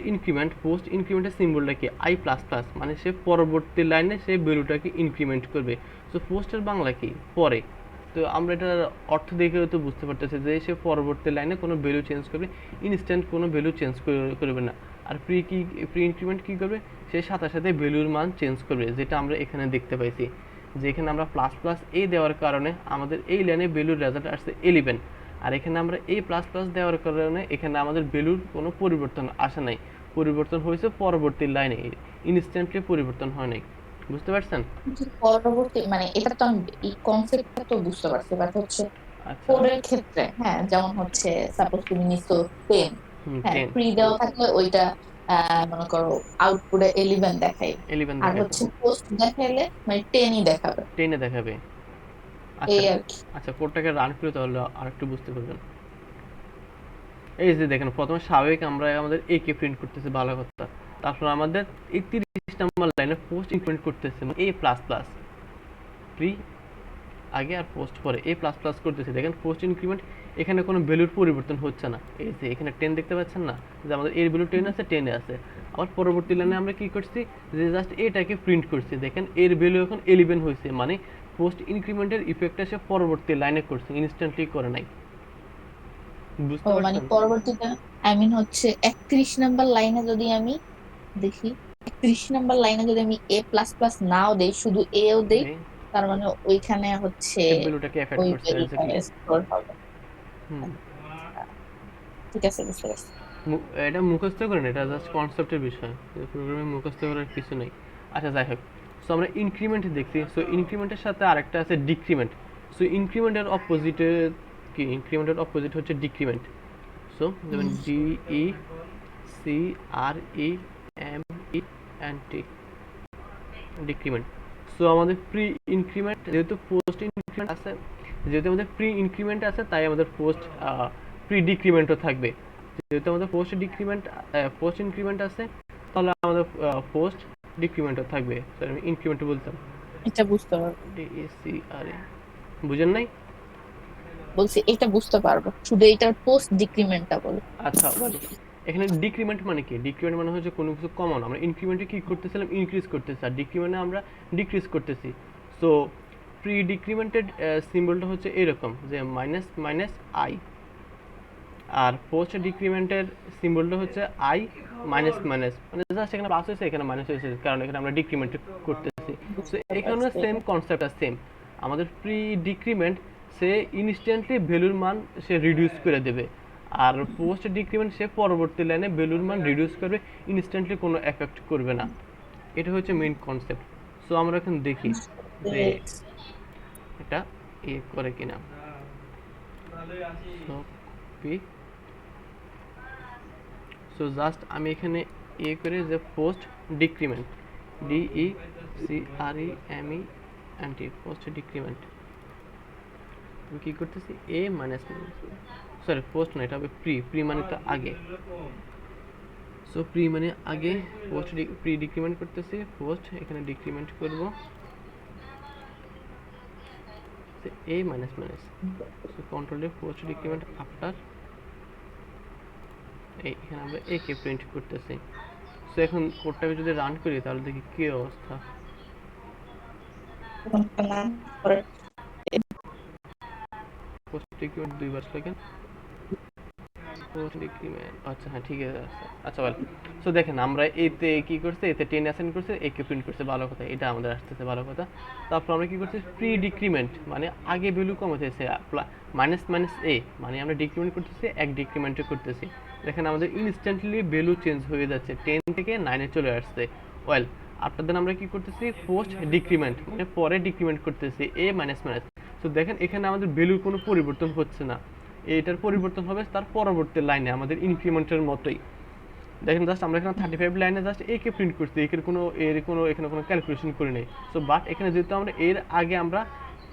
ইনক্রিমেন্টের সিম্বলটা কি, আই প্লাস প্লাস, মানে সে পরবর্তী লাইনে সে ভ্যালুটাকে ইনক্রিমেন্ট করবে। সো পোস্টের বাংলা কি, পরে। তো আমরা এটার অর্থ দেখে তো বুঝতে পারতেছি যে সে পরবর্তী লাইনে কোনো ভ্যালু চেঞ্জ করবে, ইনস্ট্যান্ট কোনো ভ্যালু চেঞ্জ করবে না। আর প্রি ইনক্রিমেন্ট কী করবে, সে সাথে সাথে ভ্যালুর মান চেঞ্জ করবে, যেটা আমরা এখানে দেখতে পাইছি। যে এখানে আমরা প্লাস প্লাস এ দেওয়ার কারণে আমাদের এই লাইনে ভ্যালুর রেজাল্ট আসছে 11, আর এখানে আমরা এই প্লাস প্লাস দেওয়ার কারণে এখানে আমাদের ভ্যালুর কোনো পরিবর্তন আসে নাই, পরিবর্তন হয়েছে পরবর্তী লাইনে, ইনস্ট্যান্টলি পরিবর্তন হয় নাই। বুঝতে পারছেন? পরবর্তী মানে এটা তো আমি এই কনসেপ্টটা তো বুঝতে পারছি, বাট হচ্ছে আচ্ছা, কোডের ক্ষেত্রে, হ্যাঁ যেমন হচ্ছে সাপোজ তুমি নিছো 10, হ্যাঁ টেন, প্রি দেওয়া থাকলে ওইটা মনে করো আউটপুটে 11 দেখাই, 11 আর দেখাইতো, হচ্ছে পোস্ট দেখাইলে মানে 10ই দেখাবে, 10-এ দেখাবে। এই আচ্ছা, আর কি। আচ্ছা কোডটাকে রান করে তাহলে আর একটু বুঝতে পারবেন। এই যে দেখেন প্রথমে স্বাভাবিক আমরা আমাদের এ কে প্রিন্ট করতেছি, ভালো কথা। তারপর আমাদের এই 30 নাম্বার লাইনে পোস্ট ইনক্রিমেন্ট করতেছে, এ প্লাস প্লাস, প্রি আগে আর পোস্ট পরে, এ প্লাস প্লাস করতেছি। দেখেন পোস্ট ইনক্রিমেন্ট এখানে কোনো ভ্যালুর পরিবর্তন হচ্ছে না। এই যে এখানে 10 দেখতে পাচ্ছেন না, যে আমাদের এর ভ্যালু 10 আছে, 10 আছে। আবার পরবর্তী লাইনে আমরা কি করছি, যে জাস্ট এটাকে প্রিন্ট করছি, দেখেন এর ভ্যালু এখন 11 হয়েছে, মানে পোস্ট ইনক্রিমেন্টের ইফেক্টটা সে পরবর্তী লাইনে করছে, ইনস্ট্যান্টলি করে নাই। বুঝতে ও মানে পারছেন? পরবর্তীতে আই মিন হচ্ছে 31 নাম্বার লাইনে যদি আমি দেখি, 31 নাম্বার লাইনে যদি আমি এ প্লাস প্লাস নাও দেই, শুধু এও দেই, এই তার মানে ওইখানে হচ্ছে এই ভ্যালুটাকে এফেক্ট ওই করছে ভ্যালুটা এক্স্যাক্টলি। স্টোর হবে। হুম, ঠিক আছে, বুঝতে পারছি। এটা মুখস্থ করেন, এটা জাস্ট কনসেপ্টের বিষয়, প্রোগ্রামে মুখস্থ করার কিছু নেই। আচ্ছা যাই হোক, সো আমরা ইনক্রিমেন্ট দেখছি। সো ইনক্রিমেন্টের সাথে আরেকটা আছে ডিক্রিমেন্ট। সো ইনক্রিমেন্টের অপোজিটে কি, ইনক্রিমেন্টের অপোজিট হচ্ছে ডিক্রিমেন্ট। সো যেমন D E C R E M E N T, decrement. So আমাদের প্রি ইনক্রিমেন্ট, যেহেতু পোস্ট ইনক্রিমেন্ট আছে, যেহেতু আমাদের প্রি ইনক্রিমেন্ট আছে, তাই আমাদের প্রি ডিক্রিমেন্টও থাকবে। যেহেতু আমাদের পোস্ট ইনক্রিমেন্ট আছে, তাহলে আমাদের পোস্ট ডিক্রিমেন্টও থাকবে। স্যার আমি ইনক্রিমেন্ট বলতাম, এটা বুঝতে পারবো, DECRE, বুঝেন নাই? বলছি এটা বুঝতে পারবো, শুধু এটার পোস্ট ডিক্রিমেন্টটা বলো। আচ্ছা বলো, এখানে ডিক্রিমেন্ট মানে কি, ডিক্রিমেন্ট মানে হচ্ছে কোনো কিছু কমন, আমরা ইনক্রিমেন্টে কি করতেছিলাম, ইনক্রিজ করতেছি, আর ডিক্রিমেন্টে আমরা ডিক্রিজ করতেছি। সো প্রি ডিক্রিমেন্টেড সিম্বলটা হচ্ছে এরকম, যে মাইনাস মাইনাস আই, আর পোস্ট ডিক্রিমেন্টের সিম্বলটা হচ্ছে আই মাইনাস মাইনাস, মানে জাস্ট এখানে প্লাস হয়েছে, এখানে মাইনাস হয়েছে, কারণ এখানে আমরা ডিক্রিমেন্ট করতেছি। সো বুঝতে এখানেও পারছি সেম কনসেপ্টটা সেম। আমাদের প্রি ডিক্রিমেন্ট সে ইনস্ট্যান্টলি ভ্যালুর মান সে রিডিউস করে দেবে, আর পোস্ট ডিক্রিমেন্ট সে পরবর্তী লাইনে ভ্যালুর মান রিডিউস করবে, ইনস্ট্যান্টলি কোনো এফেক্ট করবে না। এটা হচ্ছে মেইন কনসেপ্ট। সো আমরা এখন দেখি যে পেরেছি। এটা এ করে কিনা। সো পি, সো জাস্ট আমি এখানে এ করে যে post decrement, DECREMENT, post decrement, আমি কী করতেছি, এ মাইনাস, সরি পোস্ট না, এটা হবে প্রি মানে তো আগে। সো সো প্রি মানে আগে, পোস্ট প্রি ডিক্রিমেন্ট করতেছি, পোস্ট এখানে ডিক্রিমেন্ট করব এ মাইনাস মাইনাস, সো কন্ট্রোল এ পোস্ট ডিক্রিমেন্ট আফটার, এখানে আমরা এ কে প্রিন্ট করতেছি। সো এখন কোডটাকে যদি রান করি তাহলে দেখি কি অবস্থা। পোস্ট ডিক্রিমেন্ট দুইবার লাগে, পোস্ট ডিক্রিমেন্ট, আচ্ছা হ্যাঁ ঠিক আছে। আচ্ছা ওয়েল, সো দেখেন আমরা এতে কি করছে, এতে 10 অ্যাসাইন করছে, এ কে প্রিন্ট করছে, ভালো কথা, এটা আমাদের আসতেছে ভালো কথা। তারপর আমরা কি করছি, প্রি ডিক্রিমেন্ট মানে আগে ভ্যালু কমাতেছে, মাইনাস মাইনাস এ মানে আমরা ডিক্রিমেন্ট করতেছি, এক ডিক্রিমেন্টে করতেছি। দেখেন আমাদের ইনস্ট্যান্টলি ভ্যালু চেঞ্জ হয়ে যাচ্ছে, 10 থেকে 9 চলে আসছে। ওয়েল, আপনাদের আমরা কি করতেছি, পোস্ট ডিক্রিমেন্ট মানে পরে ডিক্রিমেন্ট করতেছি এ মাইনাস মাইনাস। তো দেখেন এখানে আমাদের ভ্যালুর কোনো পরিবর্তন হচ্ছে না, এটার পরিবর্তন হবে তার পরবর্তী লাইনে আমাদের ইনক্রিমেন্টের মতোই। দেখেন জাস্ট আমরা এখানে 35 লাইনে জাস্ট এ কে প্রিন্ট করছি, এর কোনো এখানে কোনো ক্যালকুলেশন করি নাই। সো বাট এখানে যেহেতু আমরা এর আগে আমরা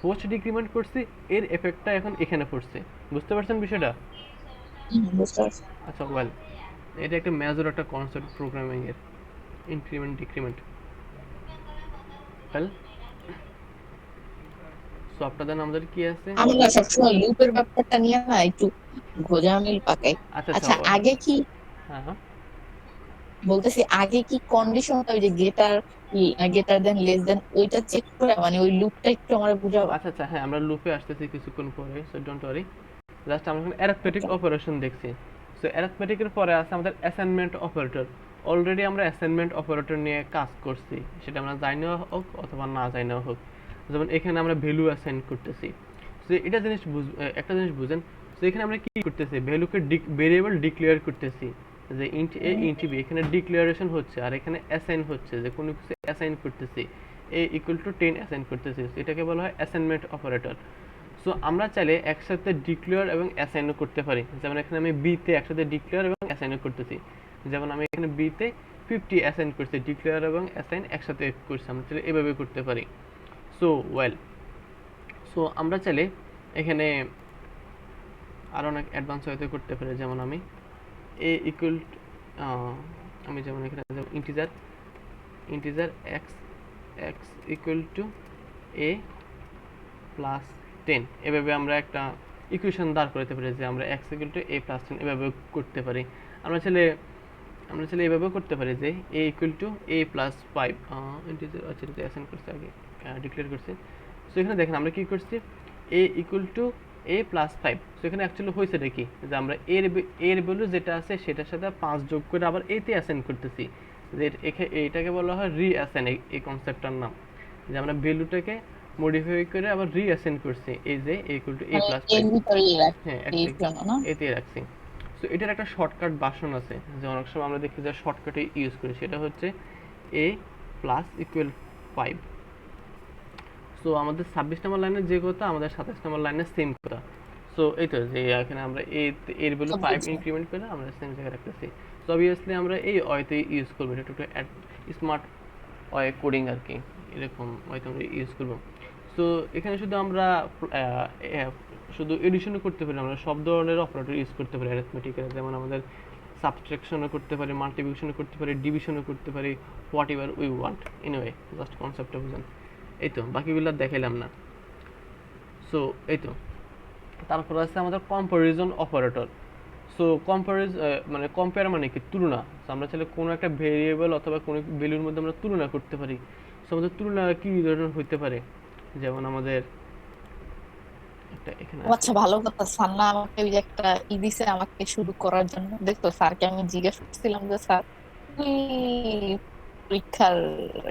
পোস্ট ডিক্রিমেন্ট করছি, এর এফেক্টটা এখন এখানে পড়ছে। বুঝতে পারছেন বিষয়টা? আচ্ছা ওয়েল, এটা একটা মেজর একটা কনসেপ্ট প্রোগ্রামিং এর, ইনক্রিমেন্ট ডিক্রিমেন্ট। ওয়েল, সো আপনাদের আমাদের কি আছে, আমি না সবসময় লুপের ব্যাপারটা নিয়ে না একটু গোঁজামিল পাকাই। আচ্ছা আচ্ছা আচ্ছা আগে কি হ্যাঁ হ্যাঁ বলতেছি, আগে কি কন্ডিশনটা ওই যে গেটার দেন লেস দেন ওইটা চেক করে মানে ওই লুপটা একটু আমরা বুঝাবা? আচ্ছা আচ্ছা হ্যাঁ, আমরা লুপে আসতেছি কিছুক্ষণ পরে, সো ডোন্ট ওয়ারি। জাস্ট আমরা এখানে অ্যারিথমেটিক অপারেশন দেখছি। সো অ্যারিথমেটিকের পরে আছে আমাদের অ্যাসাইনমেন্ট অপারেটর। অলরেডি আমরা অ্যাসাইনমেন্ট অপারেটর নিয়ে কাজ করছি, সেটা আমরা জানি না হোক অথবা না জানি না হোক। যেমন এখানে আমরা ভ্যালু অ্যাসাইন করতেছি। সো এটা একটা জিনিস বুঝেন, সো এখানে আমরা কি করতেছি, ভ্যালুকে ভেরিয়েবল ডিক্লেয়ার করতেছি, যে ইন্ট এ ইন্ট বি, এখানে ডিক্লারেশন হচ্ছে, আর এখানে অ্যাসাইন হচ্ছে, যে কোনো কিছু অ্যাসাইন করতেছি, এ ইকুয়াল টু 10 অ্যাসাইন করতেছি, এটাকে বলা হয় অ্যাসাইনমেন্ট অপারেটর। সো আমরা চাইলে একসাথে ডিক্লেয়ার এবং অ্যাসাইনও করতে পারি, যেমন এখানে আমি বিতে একসাথে ডিক্লেয়ার এবং অ্যাসাইনও করতেছি, যেমন আমি এখানে বিতে 50 অ্যাসাইন করছি, ডিক্লেয়ার এবং অ্যাসাইন একসাথে করছি, আমরা চাইলে এভাবে করতে পারি। সো ওয়েল, সো আমরা চাইলে এখানে আরও অনেক অ্যাডভান্স হয়তো করতে পারি, যেমন আমি এ ইকুয়াল, আমি যেমন এখানে integer integer x x equal to A plus 10, এভাবে আমরা একটা ইকুয়েশন দাঁড় করতে পারি, যে আমরা x equal to A plus 10 এভাবে করতে পারি। আমরা চাইলে এভাবেও করতে পারি, যে A equal to A plus 5, integer, আচ্ছা এটা অ্যাসাইন করছে আগে, ডিক্লেয়ার করছে। সো এখানে দেখেন আমরা কি করছি, A equal to A plus 5। So এখানে অ্যাকচুয়ালি হয়েছে দেখি, যে আমরা এর ভ্যালু যেটা আছে সেটার সাথে 5 যোগ করে আবার এতে অ্যাসাইন করতেছি, যে এইটাকে বলা হয় রিঅ্যাসাইন, এই কনসেপ্টটার নাম, যে আমরা ভ্যালুটাকে মডিফাই করে আবার রিঅ্যাসাইন করছি, এই যে A equal to A plus 5, হ্যাঁ এতে রাখছি। সো এটার একটা শর্টকাট ভার্সন আছে, যে অনেক সময় আমরা দেখি যে শর্টকাটে ইউজ করি, সেটা হচ্ছে এ প্লাস ইকুয়াল 5। সো আমাদের 26 নম্বর লাইনের যে কথা, আমাদের 27 নম্বর লাইনের সেম কথা। সো এই তো, যে এখানে আমরা এর ভ্যালু 5 ইনক্রিমেন্ট করে আমরা সেম জায়গায় রাখতেছি। সো অবভিয়াসলি আমরা এই ওয়েতে ইউজ করবো, এটা একটু স্মার্ট ওয়ে কোডিং আর কি, এরকম ওয়েতে আমরা ইউজ করবো। সো এখানে শুধু এডিশনও করতে পারি, আমরা সব ধরনের অপারেটর ইউজ করতে পারি অ্যারিথমেটিকের, যেমন আমাদের সাবট্রাকশনও করতে পারি, মাল্টিপ্লিকেশনও করতে পারি, ডিভিশনও করতে পারি, what ever we want. Anyway just কনসেপ্টটা বুঝেন। এই তো, বাকিগুলো দেখাইলাম না। সো এই তো, তারপর আছে আমাদের কম্পারিজন অপারেটর। সো মানে কম্পেয়ার মানে কি, তুলনা। সো আমরা চাইলে কোনো একটা ভেরিয়েবল অথবা কোনো ভ্যালুর মধ্যে আমরা তুলনা করতে পারি। সো আমাদের তুলনা কি ধরনের হইতে পারে, যেমন আমাদের একটা এখানে আচ্ছা ভালো কথা, সান্না আমাকে ওই যে একটা দিছে আমাকে শুরু করার জন্য। দেখতো স্যারকে আমি জিজ্ঞেস করছিলাম যে স্যার তুই পরীক্ষার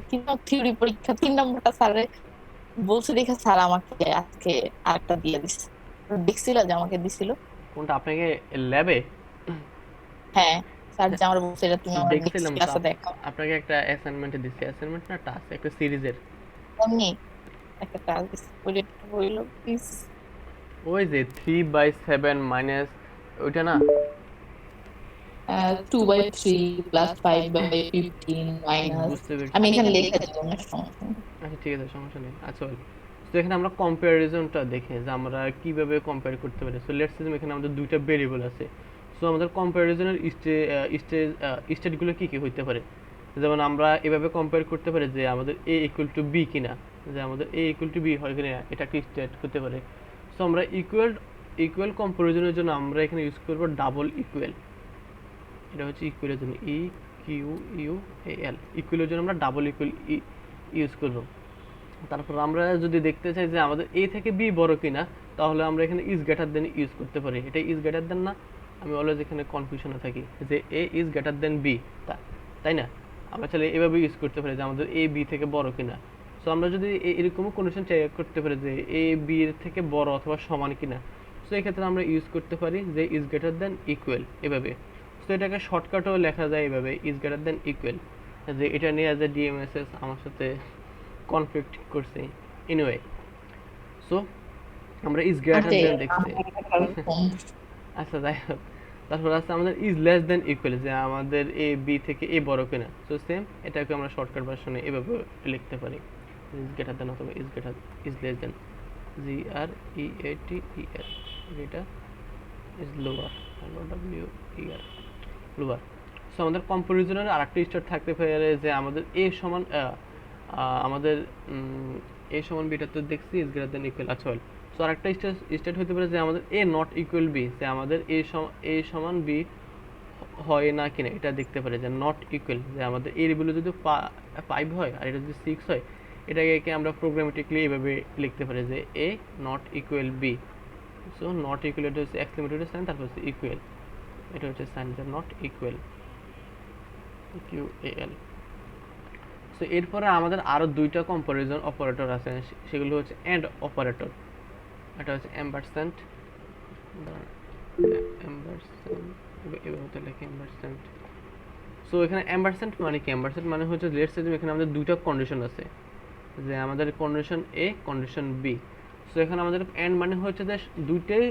কিন্তু থিওরি পরীক্ষা 3 নম্বরটা স্যারে বলছে দেখে স্যার আমাকে আজকে আরেকটা দিয়ে দিছে। দেখছিল যে আমাকে দিছিল। কোনটা আপনাকে ল্যাবে? হ্যাঁ, স্যার যে আমার বলছে এটা তুমি আমার নেক্সট দেখছিলাম তো ক্লাসে দেখাও। আপনাকে একটা অ্যাসাইনমেন্ট দিচ্ছে, অ্যাসাইনমেন্ট না টাস্ক, একটা সিরিজের। এমনি একটা টাস্ক দিছে, ওইটা একটু বললো প্লিজ। ওই যে 3/7 মাইনাস, ওইটা না? 2/3 প্লাস 5/15 মাইনাস, বুঝতে পেরেছি। আমি এখানে লিখে দেবো না সমস্যা নেই। আচ্ছা ঠিক আছে, সমস্যা নেই। আচ্ছা তো এখানে আমরা কম্প্যারিজনটা দেখে, যে আমরা কিভাবে কম্পেয়ার করতে পারি। সো লেটস সে এখানে আমাদের দুইটা ভেরিয়েবল আছে। সো আমাদের কম্প্যারিজনের স্টেটগুলো কি কি হইতে পারে, যেমন আমরা এভাবে কম্পেয়ার করতে পারি যে আমাদের এ ইকুয়াল টু বি কিনা, যে আমাদের এ ইকুয়াল টু বি হয় কিনা, এটা একটা স্টেট হতে পারে। সো আমরা ইকুয়াল কম্প্যারিজনের জন্য আমরা এখানে ইউজ করব ডাবল ইকুয়াল। এটা হচ্ছে ইকুয়ালের জন্য ই কিউ ইউ এ এল, ইকুয়ালের জন্য আমরা ডাবল ইকুয়াল ইউজ করব। তারপর আমরা যদি দেখতে চাই যে আমাদের এ থেকে বি বড় কিনা, তাহলে আমরা এখানে ইজ গ্রেটার দেন ইউজ করতে পারি। এটা ইজ গ্রেটার দেন না, আমি অলওয়েজ এখানে কনফিউশনে থাকি যে এ ইজ গ্রেটার দেন বি, তাই না? আমরা চাইলে এভাবে ইউজ করতে পারি যে আমাদের এ বি থেকে বড় কিনা। সো আমরা যদি এরকমও কন্ডিশন চেক করতে পারি যে এ বি এর থেকে বড় অথবা সমান কিনা, সো এই ক্ষেত্রে আমরা ইউজ করতে পারি যে ইজ গ্রেটার দেন ইকুয়াল এভাবে। সো এটাকে শর্টকাটও লেখা যায় এভাবে, ইজ গ্রেটার দেন ইকুয়াল। যে এটা নিয়ে যে ডিএমএসএস আমার সাথে কনফ্লিক্ট করছে। এনিওয়ে, সো আমরা ইজ গ্রেটার দেন দেখছি। আচ্ছা যাই হোক, তারপর আছে আমাদের ইজ লেস দেন ইকুয়াল, যে আমাদের এ বি থেকে এ বড় কিনা। সো সেম এটাকে আমরা শর্টকাট ভার্সনে এভাবে লিখতে পারি, ইজ গ্রেটার দেন অথবা is less than, G R E A T E এর, এটা is lower, W E R, lower. So আমাদের কম্পারিজনের আরেকটা স্টেট থাকতে পারে যে আমাদের এ সমান আমাদের এ সমান বিটা তো দেখছি ইজ গ্রেটার দেন ইকুয়াল। আচ্ছা, সো আরেকটা স্টেট হতে পারে যে আমাদের এ নট ইকুয়াল বি, যে আমাদের এ সমান বি হয় না কিনা এটা দেখতে পারে, যে নট ইকুয়াল, যে আমাদের এর ভ্যালু যদি 5 হয় আর এটা যদি 6 হয়, এটাকে আমরা প্রোগ্রামেটিকলি এভাবে লিখতে পারি যে A not equal B. So not equal এটা হচ্ছে এক্সক্লেমেটরি সাইন, তারপর হচ্ছে ইকুয়াল, এটা হচ্ছে সাইন যে not equal, Q A L. So এরপরে আমাদের আরো দুইটা কম্পারিজন অপারেটর আছে, সেগুলো হচ্ছে এন্ড অপারেটর। এটা হচ্ছে এম্পারস্যান্ড, এভাবে লেখে এম্পারস্যান্ড। সো এখানে এম্পারস্যান্ড মানে কি? এম্পারস্যান্ড মানে হচ্ছে লেটস সে এখানে আমাদের দুইটা কন্ডিশন আছে, যে আমাদের কন্ডিশন এ কন্ডিশন বি। সো এখানে আমাদের এন্ড মানে হচ্ছে যে দুইটাই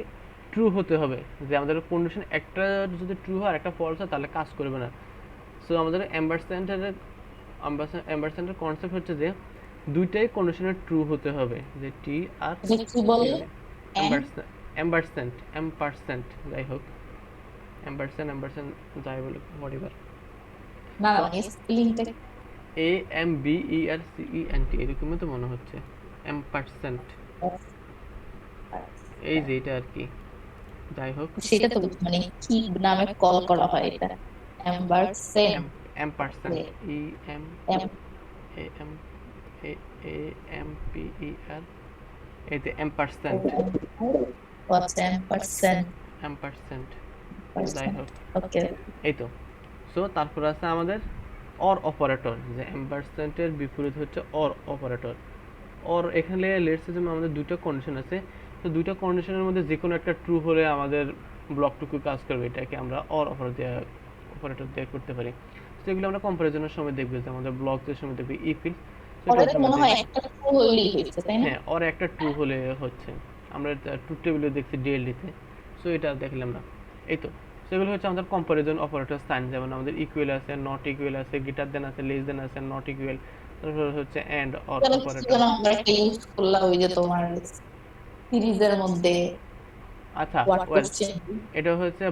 ট্রু হতে হবে, যে আমাদের কন্ডিশন একটা যদি ট্রু হয় আর একটা ফলস হয় তাহলে কাজ করবে না। সো আমাদের এম্পারস্যান্ডের কনসেপ্ট হচ্ছে যে দুইটাই কন্ডিশনে ট্রু হতে হবে, যে টি আর কি বললে? এম্পারস্যান্ড যাই হোক, এম্পারস্যান্ড যাই বলে হোয়াটএভার, না মানে স্পেলিংটা A M B E R C E N T এরকমই তো মনে হচ্ছে এম্পারস্যান্ড, এই যে এটা আর কি। যাই হোক, সেটা তো মানে কি নামে কল করা হয় এটা? Ampersand, ampersand, E M A M A A M P E R, এই যে এম্পারস্যান্ড, এম্পারস্যান্ড যাই হোক, ওকে। এই তো। সো তারপর আছে আমাদের অর অপারেটর, যে এম্পারস্যান্ডের বিপরীত হচ্ছে অর অপারেটর। অর এখানে লেটস সে আমাদের দুটো কন্ডিশন আছে, তো দুটো কন্ডিশনের মধ্যে যে কোনো একটা ট্রু হলে আমাদের ব্লকটুকু কাজ করবে, এটাকে আমরা অর অপারেটর দিয়ে করতে পারি। তো এগুলো আমরা কম্পারিজনের সময় দেখব, যে আমাদের ব্লকের সময় দেখবি ইফিল, ওটাতে মনে হয় একটা ট্রু হলেই হয়েছে, তাই না? হ্যাঁ অর একটা ট্রু হলে হচ্ছে, আমরা ট্রুথ টেবিলে দেখছি ডিএলডিতে, সো এটা দেখলাম না। এই তো, সেগুলো হচ্ছে আমাদের কম্পারিজন অপারেটর সাইন, যেমন আমাদের ইকুয়াল আছে, নট ইকুয়াল আছে, গ্রেটার দেন আছে, লেস দেন আছে, নট ইকুয়াল, তারপর হচ্ছে এন্ড অর অপারেটর। আমরা একটা ইউজ করলাম ওই যে তোমার সিরিজের মধ্যে আচ্ছা হোয়াট ওয়েল, কোশ্চেন। এটা হচ্ছে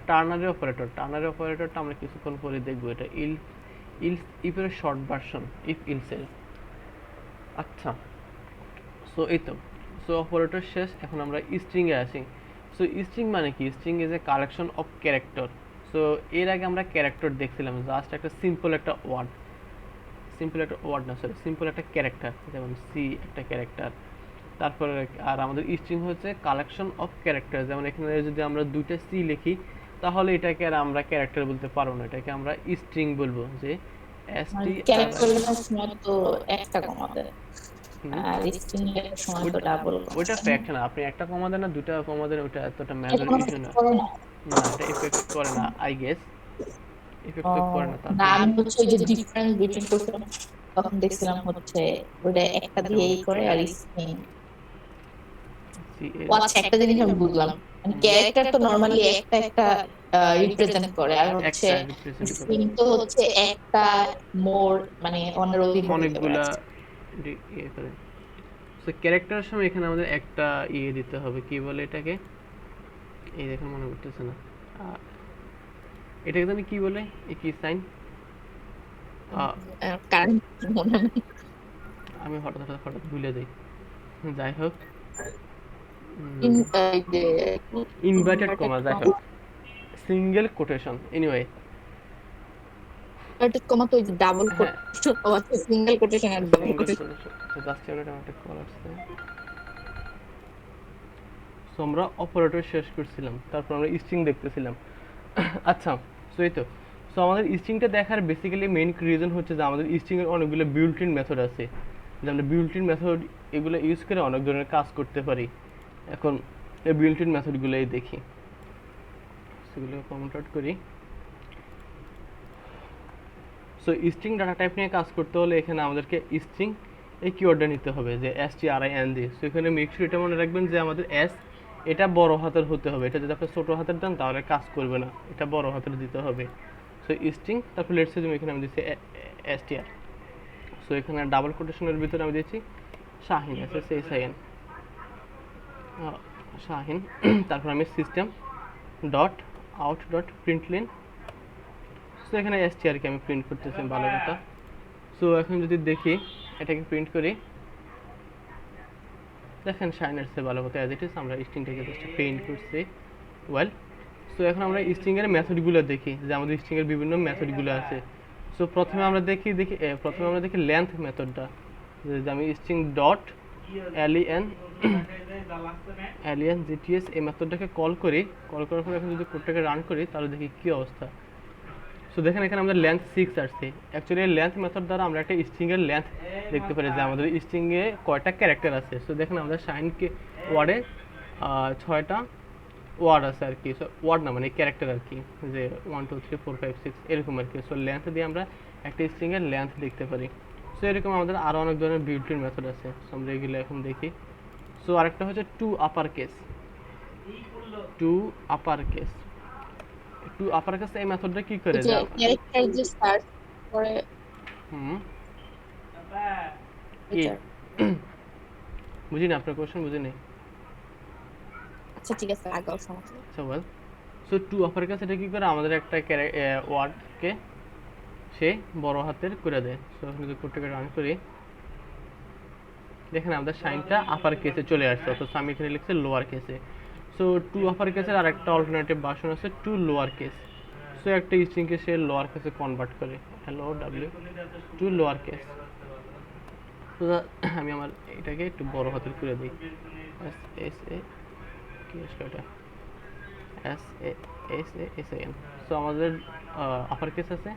টার্নারি অপারেটর। টার্নারি অপারেটরটা আমরা কিছুক্ষণ পরে দেখবো, এটা ইফের শর্ট ভার্সন, ইফ ইলসেল। আচ্ছা, সো এই তো, সো অপারেটর শেষ, এখন আমরা স্ট্রিং এ আসি। সো স্ট্রিং মানে কি? String is a collection of character. So এর আগে আমরা ক্যারেক্টার দেখছিলাম, জাস্ট একটা সিম্পল একটা ওয়ার্ড, সিম্পল একটা ক্যারেক্টার, যেমন সি একটা ক্যারেক্টার। তারপরে আর আমাদের স্ট্রিং হচ্ছে কালেকশন অফ ক্যারেক্টার, যেমন এখানে যদি আমরা দুইটা সি লিখি তাহলে এটাকে আর আমরা ক্যারেক্টার বলতে পারবো না, এটাকে আমরা স্ট্রিং বলবো, যে এস টি ক্যারেক্টার লেখার সময় তো একটা কমা দেয়, আর স্ট্রিং লেখার সময় তো ডাবল ওইটা কমা ফ্যাক্ট না, আপনি একটা কমা দেন না দুটা কমা দেন, ওটা এতটা মেজর ইস্যু না। করে না। না এটা এফেক্ট করে না, আই গেস এফেক্ট তো করে না। না, তারপরে আমি হচ্ছে ওই যে ডিফারেন্স বিটুইন করছিলাম, তখন দেখছিলাম হচ্ছে ওটা একটা দিয়ে এই করে আর স্ট্রিং। সি এ ও আচ্ছা, একটা জিনিস আমি বুঝলাম, মানে ক্যারেক্টার তো নরমালি একটা একটা রিপ্রেজেন্ট করে, আর হচ্ছে একটা রিপ্রেজেন্ট করে, স্ট্রিং তো হচ্ছে একটা মোর মানে অন্যের অধিক হতে পারে। অনেকগুলা আচ্ছা, ইয়ে করে। সো ক্যারেক্টারের সময় এখানে আমাদের একটা ইয়ে দিতে হবে, কি বলে এটাকে, এই দেখেন মনে করতেছে না, এটাকে জানি কি বলে, এই কি সাইন, কারেন্ট মনে নেই। আমি হঠাৎ হঠাৎ হঠাৎ ভুলে যাই। যাই হোক, এই যে ইনভার্টেড কমা, ইনভার্টেড যাই কমা, হোক, single quotation, anyway. Inverted comma তো ওই যে ডাবল হ্যাঁ, কোটেশন আছে, সিঙ্গেল কোটেশন আর double single quotation. Quotation. Just unit আমার একটা কল আসছে। সো আমরা অপারেটর শেষ করছিলাম, তারপর আমরা স্ট্রিং দেখতেছিলাম। আচ্ছা, সো এই তো, সো আমাদের স্ট্রিংটা দেখার বেসিক্যালি মেইন রিজন হচ্ছে যে আমাদের স্ট্রিংয়ের অনেকগুলো বিল্ট ইন মেথড আছে, যে আমরা বিল্ট ইন মেথড এগুলো ইউজ করে অনেক ধরনের কাজ করতে পারি। এখন এই বিল্ট ইন মেথডগুলোই দেখি, সেগুলো কমেন্ট আউট করি। সো স্ট্রিং ডাটা টাইপ নিয়ে কাজ করতে হলে এখানে আমাদেরকে স্ট্রিং এই কিওয়ার্ডটা নিতে হবে, যে string। সো এখানে মেক শিওর এটা মনে রাখবেন যে আমাদের এস এটা বড় হাতের হতে হবে, এটা যদি আপনি ছোট হাতের দেন তাহলে কাজ করবে না, এটা বড় হাতের দিতে হবে। সো স্ট্রিং, তারপর লেটস এজুম এখানে আমি দিচ্ছি str। সো এখানে ডাবল কোটেশনের ভিতরে আমি দিচ্ছি শাহিন, SSHIN, শাহিন। তারপর আমি system dot out dot println. So এখানে str কে আমি প্রিন্ট করতেছি, ভালো কথা। সো এখন যদি দেখি এটাকে প্রিন্ট করি, দেখেন শাইনার সে ভালো কথা, অ্যাজ ইট ইজ আমরা স্ট্রিংটাকে জাস্ট প্রিন্ট করছি, ওয়েল। সো এখন আমরা স্ট্রিংয়ের মেথডগুলো দেখি, যে আমাদের স্ট্রিংয়ের বিভিন্ন মেথডগুলো আছে। সো প্রথমে আমরা দেখি লেন্থ মেথডটা, যে আমি string dot len len gts এই মেথডটাকে কল করার পর এখন যদি কোডটাকে রান করি তাহলে দেখি কি অবস্থা। সো দেখেন এখানে আমাদের লেন্থ 6 আসছে। অ্যাকচুয়ালি লেন্থ মেথড দ্বারা আমরা একটা স্ট্রিংয়ের লেন্থ দেখতে পারি, যে আমাদের স্ট্রিংয়ে কয়টা ক্যারেক্টার আছে। সো দেখেন আমাদের শাইনকে ওয়ার্ডে 6টা ওয়ার্ড আছে আর কি, সো ওয়ার্ড না মানে ক্যারেক্টার আর কি, যে 1 2 3 4 5 6 এরকম আর কি। সো লেন্থ দিয়ে আমরা একটা স্ট্রিংয়ের লেন্থ দেখতে পারি। সো এরকম আমাদের আরও অনেক ধরনের বিল্ট-ইন মেথড আছে, সো আমরা এগুলো এখন দেখি। সো আরেকটা হচ্ছে to upper case, to upper case এই মেথডটা কি করে, যে ক্যারেক্টার যে সার্চ করে হুম কি এটা। বুঝি না, আপনার কোশ্চেন বুঝি নেই। আচ্ছা ঠিক আছে, আগাও, সমস্যা নেই। আচ্ছা well, so to upper case এটা কি করে, আমাদের একটা ওয়ার্ডকে সে বড় হাতের করে দেয়। সো যদি কোডটাকে রান করি, দেখেন আমাদের সাইনটা আপার কেসে চলে আসছে, অথচ আমি এখানে লিখছি লোয়ার কেসে। সো টু আপার কেসের আর একটা অল্টারনেটিভ ভার্সন আছে টু লোয়ার কেস। সো একটা স্ট্রিংকে সে লোয়ার কেসে কনভার্ট করে, LOW টু লোয়ার কেস। তো আমি আমার এটাকে একটু বড় হাতের করে দিই, SSA কি আসলে এটা SASAN। সো আমাদের আপার কেস আছে,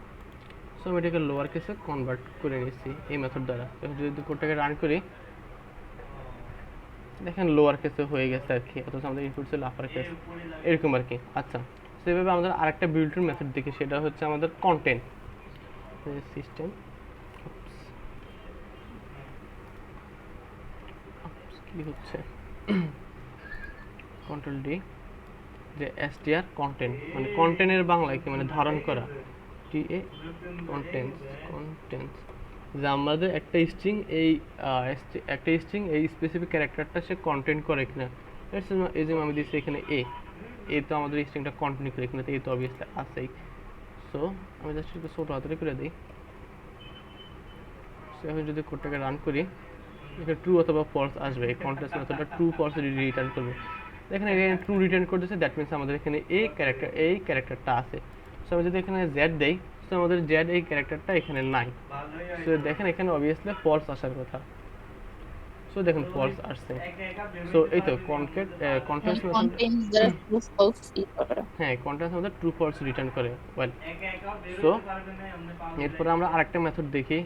সো আমি এটাকে লোয়ার কেসে কনভার্ট করে নিচ্ছি এই মেথড দ্বারা। এখন যদি কোডটাকে রান করি, দেখেন লোয়ার কেসে হয়ে গেছে আর কি, অথচ আমাদের ইনপুট ছিল আপার কেস, এরকম আর কি। আচ্ছা, সেভাবে আমাদের আরেকটা বিল্ট-ইন মেথড দেখি, সেটা হচ্ছে আমাদের কন্টেন্ট সিস্টেম কি হচ্ছে কন্ট্রোল ডি, যে str কন্টেন্ট মানে কন্টেন্টের বাংলায় কি মানে ধারণ করা, TA কন্টেন্টস, যে আমাদের একটা স্ট্রিং এই স্পেসিফিক ক্যারেক্টারটা সে কন্টেন্ট করে কিনা। এই যে আমি দিচ্ছি এখানে এ তো আমাদের স্ট্রিংটা কন্টেন্ট করে কিনা, তো এই তো অবভিয়াসলি আছেই। সো আমি জাস্ট একটু ছোটো হাতে করে দিই। সো আমি যদি কোডটাকে রান করি, এখানে ট্রু অথবা ফলস আসবে, এই কন্টেন্টস মেথডটা ট্রু ফলস রিটার্ন করবে। দেখেন এখানে ট্রু রিটার্ন করতেছে, দ্যাট মিনস আমাদের এখানে এই ক্যারেক্টারটা আছে। সো আমি যদি এখানে জেড দেই, সো আমাদের জেড এই ক্যারেক্টারটা এখানে নাই। সো দেখেন এখানে অবভিয়াসলি ফলস আসার কথা, সো দেখেন ফলস আসছে। সো এই তো কন্টেন্টস মেথড, কন্টেন্টস দ্বারা ট্রু ফলস করে। হ্যাঁ কন্টেন্টস আমাদের ট্রু ফলস রিটার্ন করে, ওয়েল। সো এরপরে আমরা আরেকটা মেথড দেখি,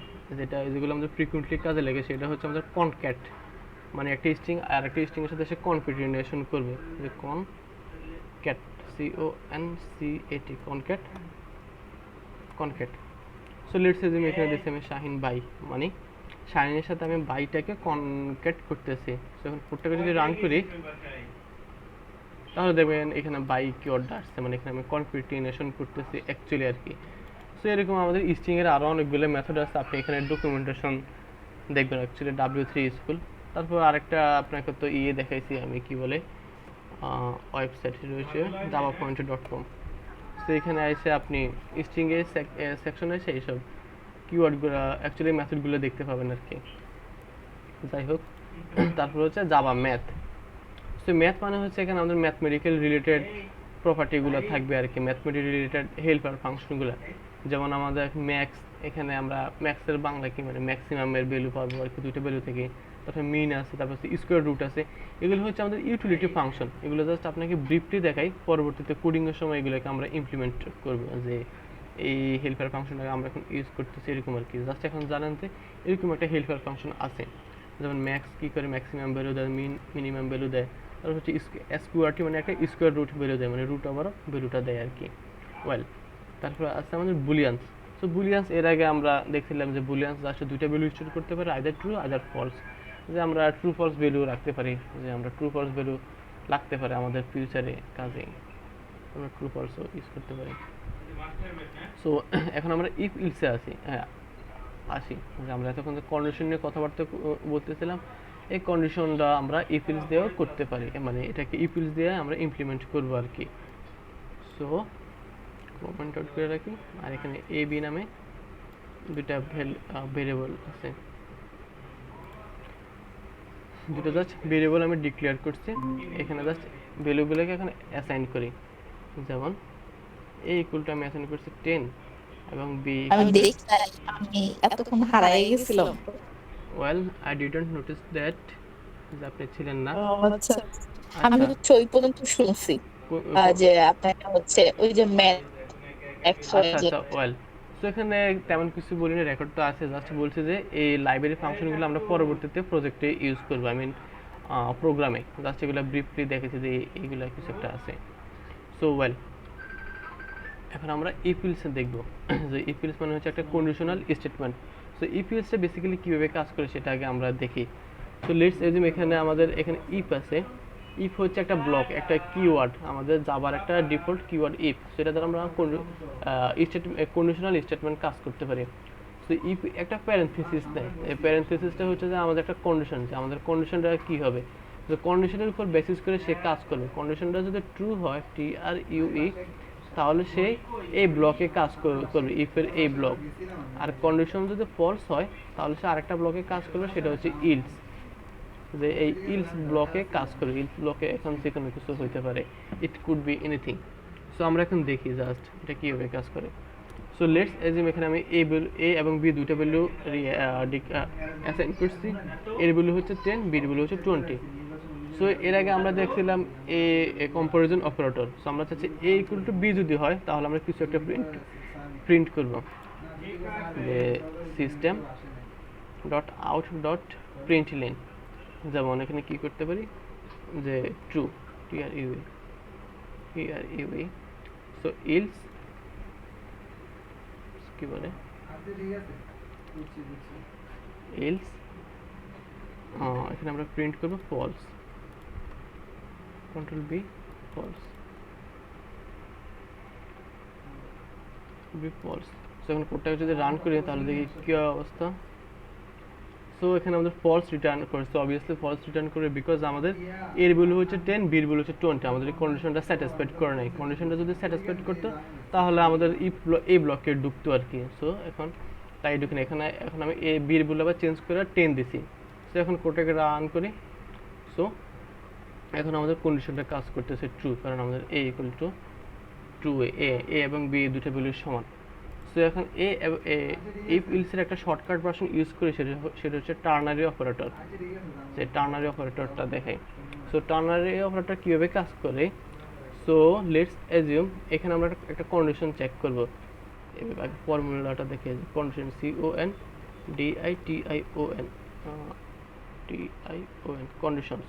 যেগুলো আমাদের ফ্রিকুয়েন্টলি কাজে লেগে, সেটা হচ্ছে আমাদের কনক্যাট, মানে একটা স্ট্রিং আর একটা স্ট্রিং এর সাথে সে কনক্যাটিনেশন করবে, যে concat CONCAT concat. So let's assume এখানে দিচ্ছি আমি শাহিন বাই, মানে শাহিনের সাথে আমি বাইটাকে কনক্যাট করতেছি। সো এখন কোডটাকে যদি রান করি, তাহলে দেখবেন এখানে বাই কিওয়ার্ডটা আসছে, মানে এখানে আমি কনক্যাটিনেশন করতেছি অ্যাকচুয়ালি আর কি। সো এরকম আমাদের স্ট্রিংয়ের আরও অনেকগুলো মেথড আছে, আপনি এখানে ডকুমেন্টেশন দেখবেন অ্যাকচুয়ালি W3 স্কুল। তারপর আরেকটা আপনাকে তো দেখাইছি আমি, কি বলে ওয়েবসাইট রয়েছে javapoint.com। সো এখানে এসে আপনি স্ট্রিং এর সেকশনে এসে এইসব কিওয়ার্ডগুলো অ্যাকচুয়ালি মেথডগুলো দেখতে পাবেন আর কি। যাই হোক, তারপর হচ্ছে জাভা ম্যাথ। সো ম্যাথ মানে হচ্ছে এখানে আমাদের ম্যাথমেটিক্যাল রিলেটেড প্রপার্টিগুলো থাকবে আর কি, ম্যাথমেটিক্যাল রিলেটেড হেল্পার ফাংশনগুলো। যেমন আমাদের ম্যাক্স, এখানে আমরা ম্যাক্সের বাংলা কি মানে ম্যাক্সিমামের ভ্যালু পাবো আর কি, দুটো ভ্যালু থেকে। তারপরে মিন আছে, তারপর হচ্ছে স্কোয়ার রুট আছে। এগুলো হচ্ছে আমাদের ইউটিলিটি ফাংশন। এগুলো জাস্ট আপনাকে ব্রিফলি দেখাই, পরবর্তীতে কোডিংয়ের সময় এগুলোকে আমরা ইমপ্লিমেন্ট করবো, যে এই হেল্পার ফাংশনটাকে আমরা এখন ইউজ করতেছি এরকম আর কি। জাস্ট এখন জানেন যে এরকম একটা হেল্পার ফাংশন আছে। যেমন ম্যাক্স কী করে ম্যাক্সিমাম ভ্যালু দেয়, মিনিমাম ভ্যালু দেয়। তারপর হচ্ছে এসকিউআরটি মানে একটা স্কোয়ার রুট ভ্যালু দেয়, মানে রুট ওভার ভ্যালুটা দেয় আর কি। ওয়েল, তারপর আছে আমাদের বুলিয়ান্স। সো বুলিয়ান্স এর আগে আমরা দেখছিলাম যে বুলিয়ান্স জাস্ট দুইটা ভ্যালু স্টোর করতে পারে, আইদার ট্রু আইদার ফলস। যে আমরা ট্রু ফলস ভ্যালু রাখতে পারি, যে আমরা ট্রু ফলস ভ্যালু লাগতে পারে আমাদের ফিউচারে কাজে, আমরা ট্রু ফলসও ইউজ করতে পারি। সো এখন আমরা ইফ ইলসে আসি যে আমরা এতক্ষণ যে কন্ডিশন নিয়ে কথাবার্তা বলতেছিলাম, এই কন্ডিশনটা আমরা ইফ ইলস দিয়েও করতে পারি, মানে এটাকে ইফ ইলস দিয়ে আমরা ইমপ্লিমেন্ট করবো আর কি। সো কমেন্ট আউট করে রাখি, আর এখানে এ বি নামে দুটা ভেরিয়েবল আছে, দুটো জাস্ট ভেরিয়েবল আমি ডিক্লেয়ার করছি। এখানে জাস্ট ভ্যালুগুলোকে এখানে অ্যাসাইন করি। যেমন এ ইকুয়াল টু আমি অ্যাসাইন করছি 10 এবং বি আমি দেখি আমি এতক্ষণ হারাই গেছিলাম। Well I didn't notice that, যে আপনি ছিলেন না। আচ্ছা, আমি আচ্ছা, হচ্ছে ওই পর্যন্ত শুনছি যে আপনার হচ্ছে ওই যে ম্যাথ এক্স ওয়াই আচ্ছা জেড। আচ্ছা ওয়েল, তো এখানে তেমন কিছু বলিনি, রেকর্ড তো আছে। জাস্ট বলছে যে এই লাইব্রেরি ফাংশনগুলো আমরা পরবর্তীতে প্রজেক্টে ইউজ করবো, আই মিন প্রোগ্রামে। জাস্ট এগুলো ব্রিফলি দেখেছি যে এইগুলো কিছু একটা আছে। সো ওয়েল, এখন আমরা ইফিলস দেখব। যে ইফিলস মানে হচ্ছে একটা কন্ডিশনাল স্টেটমেন্ট। সো ইফিলসটা বেসিক্যালি কীভাবে কাজ করে সেটা আগে আমরা দেখি। সো লেটস এজিউম এখানে আমাদের এখানে ইফ আছে। ইফ হচ্ছে একটা ব্লক, একটা কিওয়ার্ড, আমাদের জাভার একটা ডিফল্ট কিওয়ার্ড ইফ। সেটা দ্বারা আমরা কন্ডিশনাল স্টেটমেন্ট কাজ করতে পারি। সো ইফ একটা প্যারেন্থেসিস দেয়, এই প্যারেন্থেসিসটা হচ্ছে যে আমাদের একটা কন্ডিশন, যে আমাদের কন্ডিশনটা কী হবে, যে কন্ডিশনের উপর বেসিস করে সে কাজ করবে। কন্ডিশনটা যদি ট্রু হয়, TRUE, তাহলে সে এই ব্লকে কাজ করবে, ইফের এই ব্লক। আর কন্ডিশন যদি ফলস হয়, তাহলে সে আরেকটা ব্লকে কাজ করবে, সেটা হচ্ছে ইলস, যে এই ইলস ব্লকে কাজ করবে। ইলস ব্লকে এখন যে কোনো কিছু হইতে পারে, it could be anything. So আমরা এখন দেখি জাস্ট এটা কীভাবে কাজ করে। সো লেটস এজিউম এখানে আমি এ এবং বি দুইটা ভ্যালু অ্যাসাইন করছি। এর ভ্যালু হচ্ছে 10, বির ভ্যালু হচ্ছে 20। সো এর আগে আমরা দেখছিলাম এ কম্পারিজন অপারেটর। সো আমরা চাচ্ছি এ ইকুয়াল টু বি যদি হয়, তাহলে আমরা কিছু একটা প্রিন্ট করব, যে সিস্টেম ডট আউট ডট প্রিন্টলেন। যেমন এখানে কি করতে পারি, যে ট্রু, TRUE। সো ইলস কি বলে, ইলস এখানে আমরা প্রিন্ট করব false, control B, false, false. So এখন কোডটাকে যদি রান করি তাহলে দেখি কী অবস্থা। সো এখানে আমাদের ফলস রিটার্ন করেছে, অবভিয়াসলি ফলস রিটার্ন করে, বিকজ আমাদের এর ভ্যালু হচ্ছে 10, বির ভ্যালু হচ্ছে 20। আমাদের এই কন্ডিশনটা স্যাটিসফাইড করে নাই। কন্ডিশনটা যদি স্যাটিসফাইড করতো, তাহলে আমাদের এই ব্লকে ঢুকতো আর কি। সো এখন তাই ঢুকে না। এখন আমি এ বির ভ্যালু আবার চেঞ্জ করে 10 দিছি। সো এখন কোডটাকে রান করি। সো এখন আমাদের কন্ডিশনটা কাজ করতেছে ট্রু, কারণ আমাদের এ ইকুয়াল টু ট্রু, এ এবং বি দুটো ভ্যালুর সমান। সো এখন ইফ ইলসের একটা শর্টকাট ভার্সন ইউজ করি, সেটা হচ্ছে টার্নারি অপারেটর। যে টার্নারি অপারেটরটা দেখাই। সো টার্নারি অপারেটর কীভাবে কাজ করে, সো লেটস এজিউম এখানে আমরা একটা কন্ডিশন চেক করব। এভাবে ফর্মুলাটা দেখে, condition CONDITION conditions.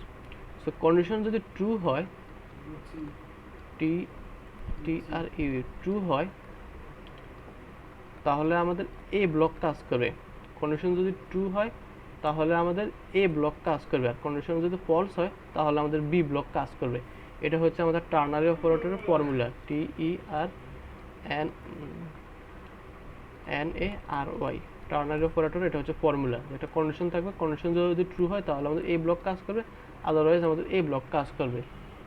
So condition যদি ট্রু হয়, TRUE ট্রু হয়, তাহলে আমাদের এ ব্লক কাজ করবে। কন্ডিশন যদি ট্রু হয়, তাহলে আমাদের এ ব্লক কাজ করবে। আর কন্ডিশন যদি ফলস হয়, তাহলে আমাদের বি ব্লক কাজ করবে। এটা হচ্ছে আমাদের টার্নারি অপারেটরের ফর্মুলা, TERNARY, টার্নারি অপারেটর। এটা হচ্ছে ফর্মুলা, একটা কন্ডিশন থাকবে, কন্ডিশন যদি ট্রু হয়, তাহলে আমাদের এ ব্লক কাজ করবে, আদারওয়াইজ আমাদের এ ব্লক কাজ করবে।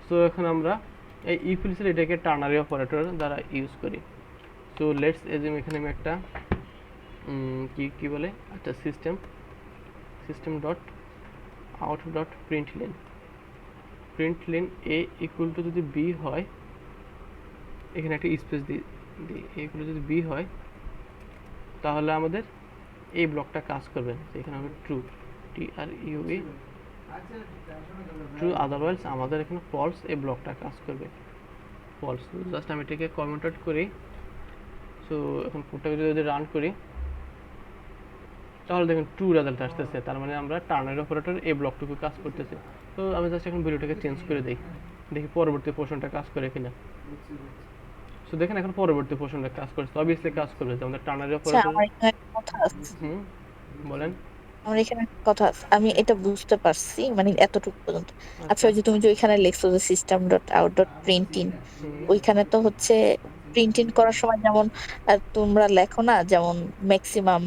সো এখন আমরা এই ইফ এলসের এটাকে টার্নারি অপারেটর দ্বারা ইউজ করি। সো লেটস এজিউম এখানে আমি একটা কি বলে আচ্ছা system dot out dot println A equal to যদি বি হয়, এখানে একটা স্পেস দিই, এগুলো যদি বি হয় তাহলে আমাদের এই ব্লকটা কাজ করবে। এখানে হবে ট্রু, TRUE ট্রু, আদারওয়াইজ আমাদের এখানে ফলস, এই ব্লকটা কাজ করবে ফলস। জাস্ট আমি এটাকে কমেন্ট আউট করি। সো এখন কোডটাকে যদি রান করি তাহলে দেখুন ট্রু রেজাল্ট আসতেছে, তার মানে আমরা টার্নারি অপারেটর এই ব্লকটুকু কাজ করতেছে। তো আমি জাস্ট এখন ভিডিওটাকে চেঞ্জ করে দিই, দেখি পরবর্তী পোর্শনটা কাজ করে কিনা। সো দেখেন এখন পরবর্তী পোর্শনটা কাজ করছে, অবভিয়াসলি কাজ করবে, যে আমাদের টার্নারি আচ্ছা, অপারেটর। আমার এখানে একটা কথা আছে। হুম, বলেন। আমার এখানে একটা কথা আছে, আমি এটা বুঝতে পারছি মানে এতটুকু পর্যন্ত। আচ্ছা, আচ্ছা। ওই যে তুমি যে ওইখানে লিখছো যে system dot out dot printing, hmm, ওইখানে তো হচ্ছে প্রিন্টিং করার সময় যেমন তোমরা লেখো না, যেমন ম্যাক্সিমাম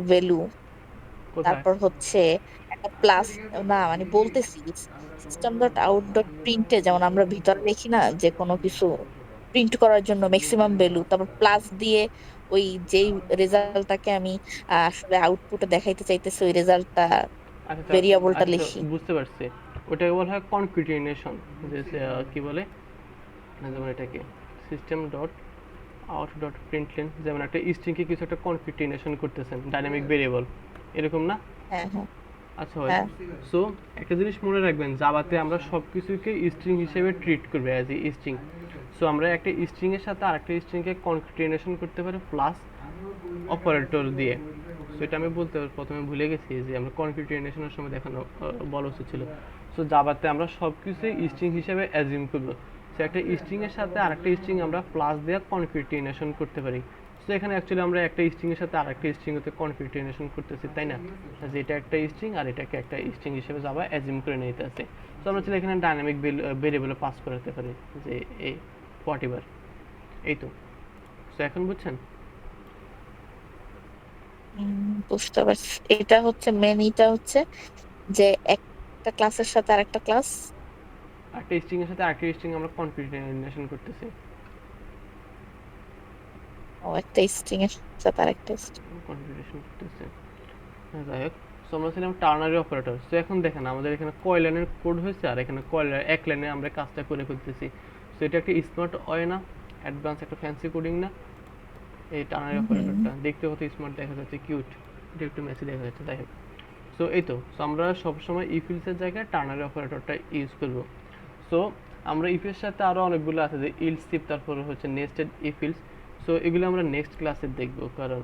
ভ্যালু, কোথায়? তারপর হচ্ছে একটা প্লাস, না মানে বলতেছি সিস্টেম ডট আউট ডট প্রিন্টে যেমন আমরা ভিতরে লিখি না যে কোনো কিছু প্রিন্ট করার জন্য ম্যাক্সিমাম ভ্যালু, তারপর প্লাস দিয়ে ওই যেই রেজাল্টটাকে আমি আসলে আউটপুটে দেখাইতে চাইতেছি ওই রেজাল্টটা আচ্ছা ভেরিয়েবলটা আচ্ছা, লিখি। বুঝতে পারছি। ওটাকে বলা হয় কনক্যাটিনেশন, যে কি বলে, যেমন এটাকে সিস্টেম ডট আউট ডট প্রিন্টলেন, যেমন একটা স্ট্রিংকে কিছু একটা কনক্যাটিনেশন করতেছেন, ডাইনামিক ভেরিয়েবল, এরকম না? হ্যাঁ, হ্যাঁ, আচ্ছা হয়। হ্যাঁ। সো একটা জিনিস মনে রাখবেন, জাভাতে আমরা সব কিছুকে স্ট্রিং হিসেবে ট্রিট করবে, অ্যাজ এ স্ট্রিং। সো আমরা একটা স্ট্রিং এর সাথে আরেকটা স্ট্রিংকে কনক্যাটিনেশন করতে পারি প্লাস অপারেটর দিয়ে। সো এটা আমি বলতে প্রথমে ভুলে গেছি যে আমরা কনক্যাটিনেশনের সময় দেখানো বলা উচিত ছিল। সো জাভাতে আমরা সব কিছুই স্ট্রিং হিসেবে অ্যাজিউম করব। সো একটা স্ট্রিং এর সাথে আরেকটা স্ট্রিং আমরা প্লাস দিয়ে কনক্যাটিনেশন করতে পারি। সো এখানে অ্যাকচুয়ালি আমরা একটা স্ট্রিং এর সাথে আরেকটা স্ট্রিং হতে কনক্যাটিনেশন করতেছি, তাই না? যে এটা একটা স্ট্রিং আর এটাকে একটা স্ট্রিং হিসেবে জাভা অ্যাজিউম করে নিতে আছে। সো আমরা চাইলে এখানে ডাইনামিক ভেরিয়েবলে পাস করাতে পারি, যে এই হোয়াটএভার, এই তো। সো এখন বুঝছেন? বুঝতে পারছি। এটা হচ্ছে মেন, এটা হচ্ছে যে একটা ক্লাসের সাথে আরেকটা ক্লাস, একটা স্ট্রিং এর সাথে আরেকটা স্ট্রিং আমরা কনক্যাটিনেশন করতেছি, ও একটা স্ট্রিং এর সাথে আরেকটা string। কনফিগারেশন করতেছে। হ্যাঁ, যাই হোক। সো আমরা ছিলাম টার্নারি অপারেটর। সো এখন দেখেন আমাদের এখানে কয় লাইনের কোড হয়েছে, আর এখানে কয় এক লাইনে আমরা কাজটা করে ফেলতেছি। সো এটা একটা স্মার্ট ওয়ে না, অ্যাডভান্স একটা ফ্যান্সি কোডিং না? এই টার্নারি হুম। অপারেটরটা দেখতে কত স্মার্ট দেখা যাচ্ছে, কিউট, এটা একটু মেসি দেখা যাচ্ছে, যাই হোক। সো এই তো। সো আমরা সবসময় ইফিলসের জায়গায় টার্নারি অপারেটরটা ইউজ করব। সো আমরা ইফের সাথে আরও অনেকগুলো আছে, যে ইলস ইফ, তারপরে হচ্ছে নেস্টেড ইফিলস। সো এগুলো আমরা নেক্সট ক্লাসে দেখব, কারণ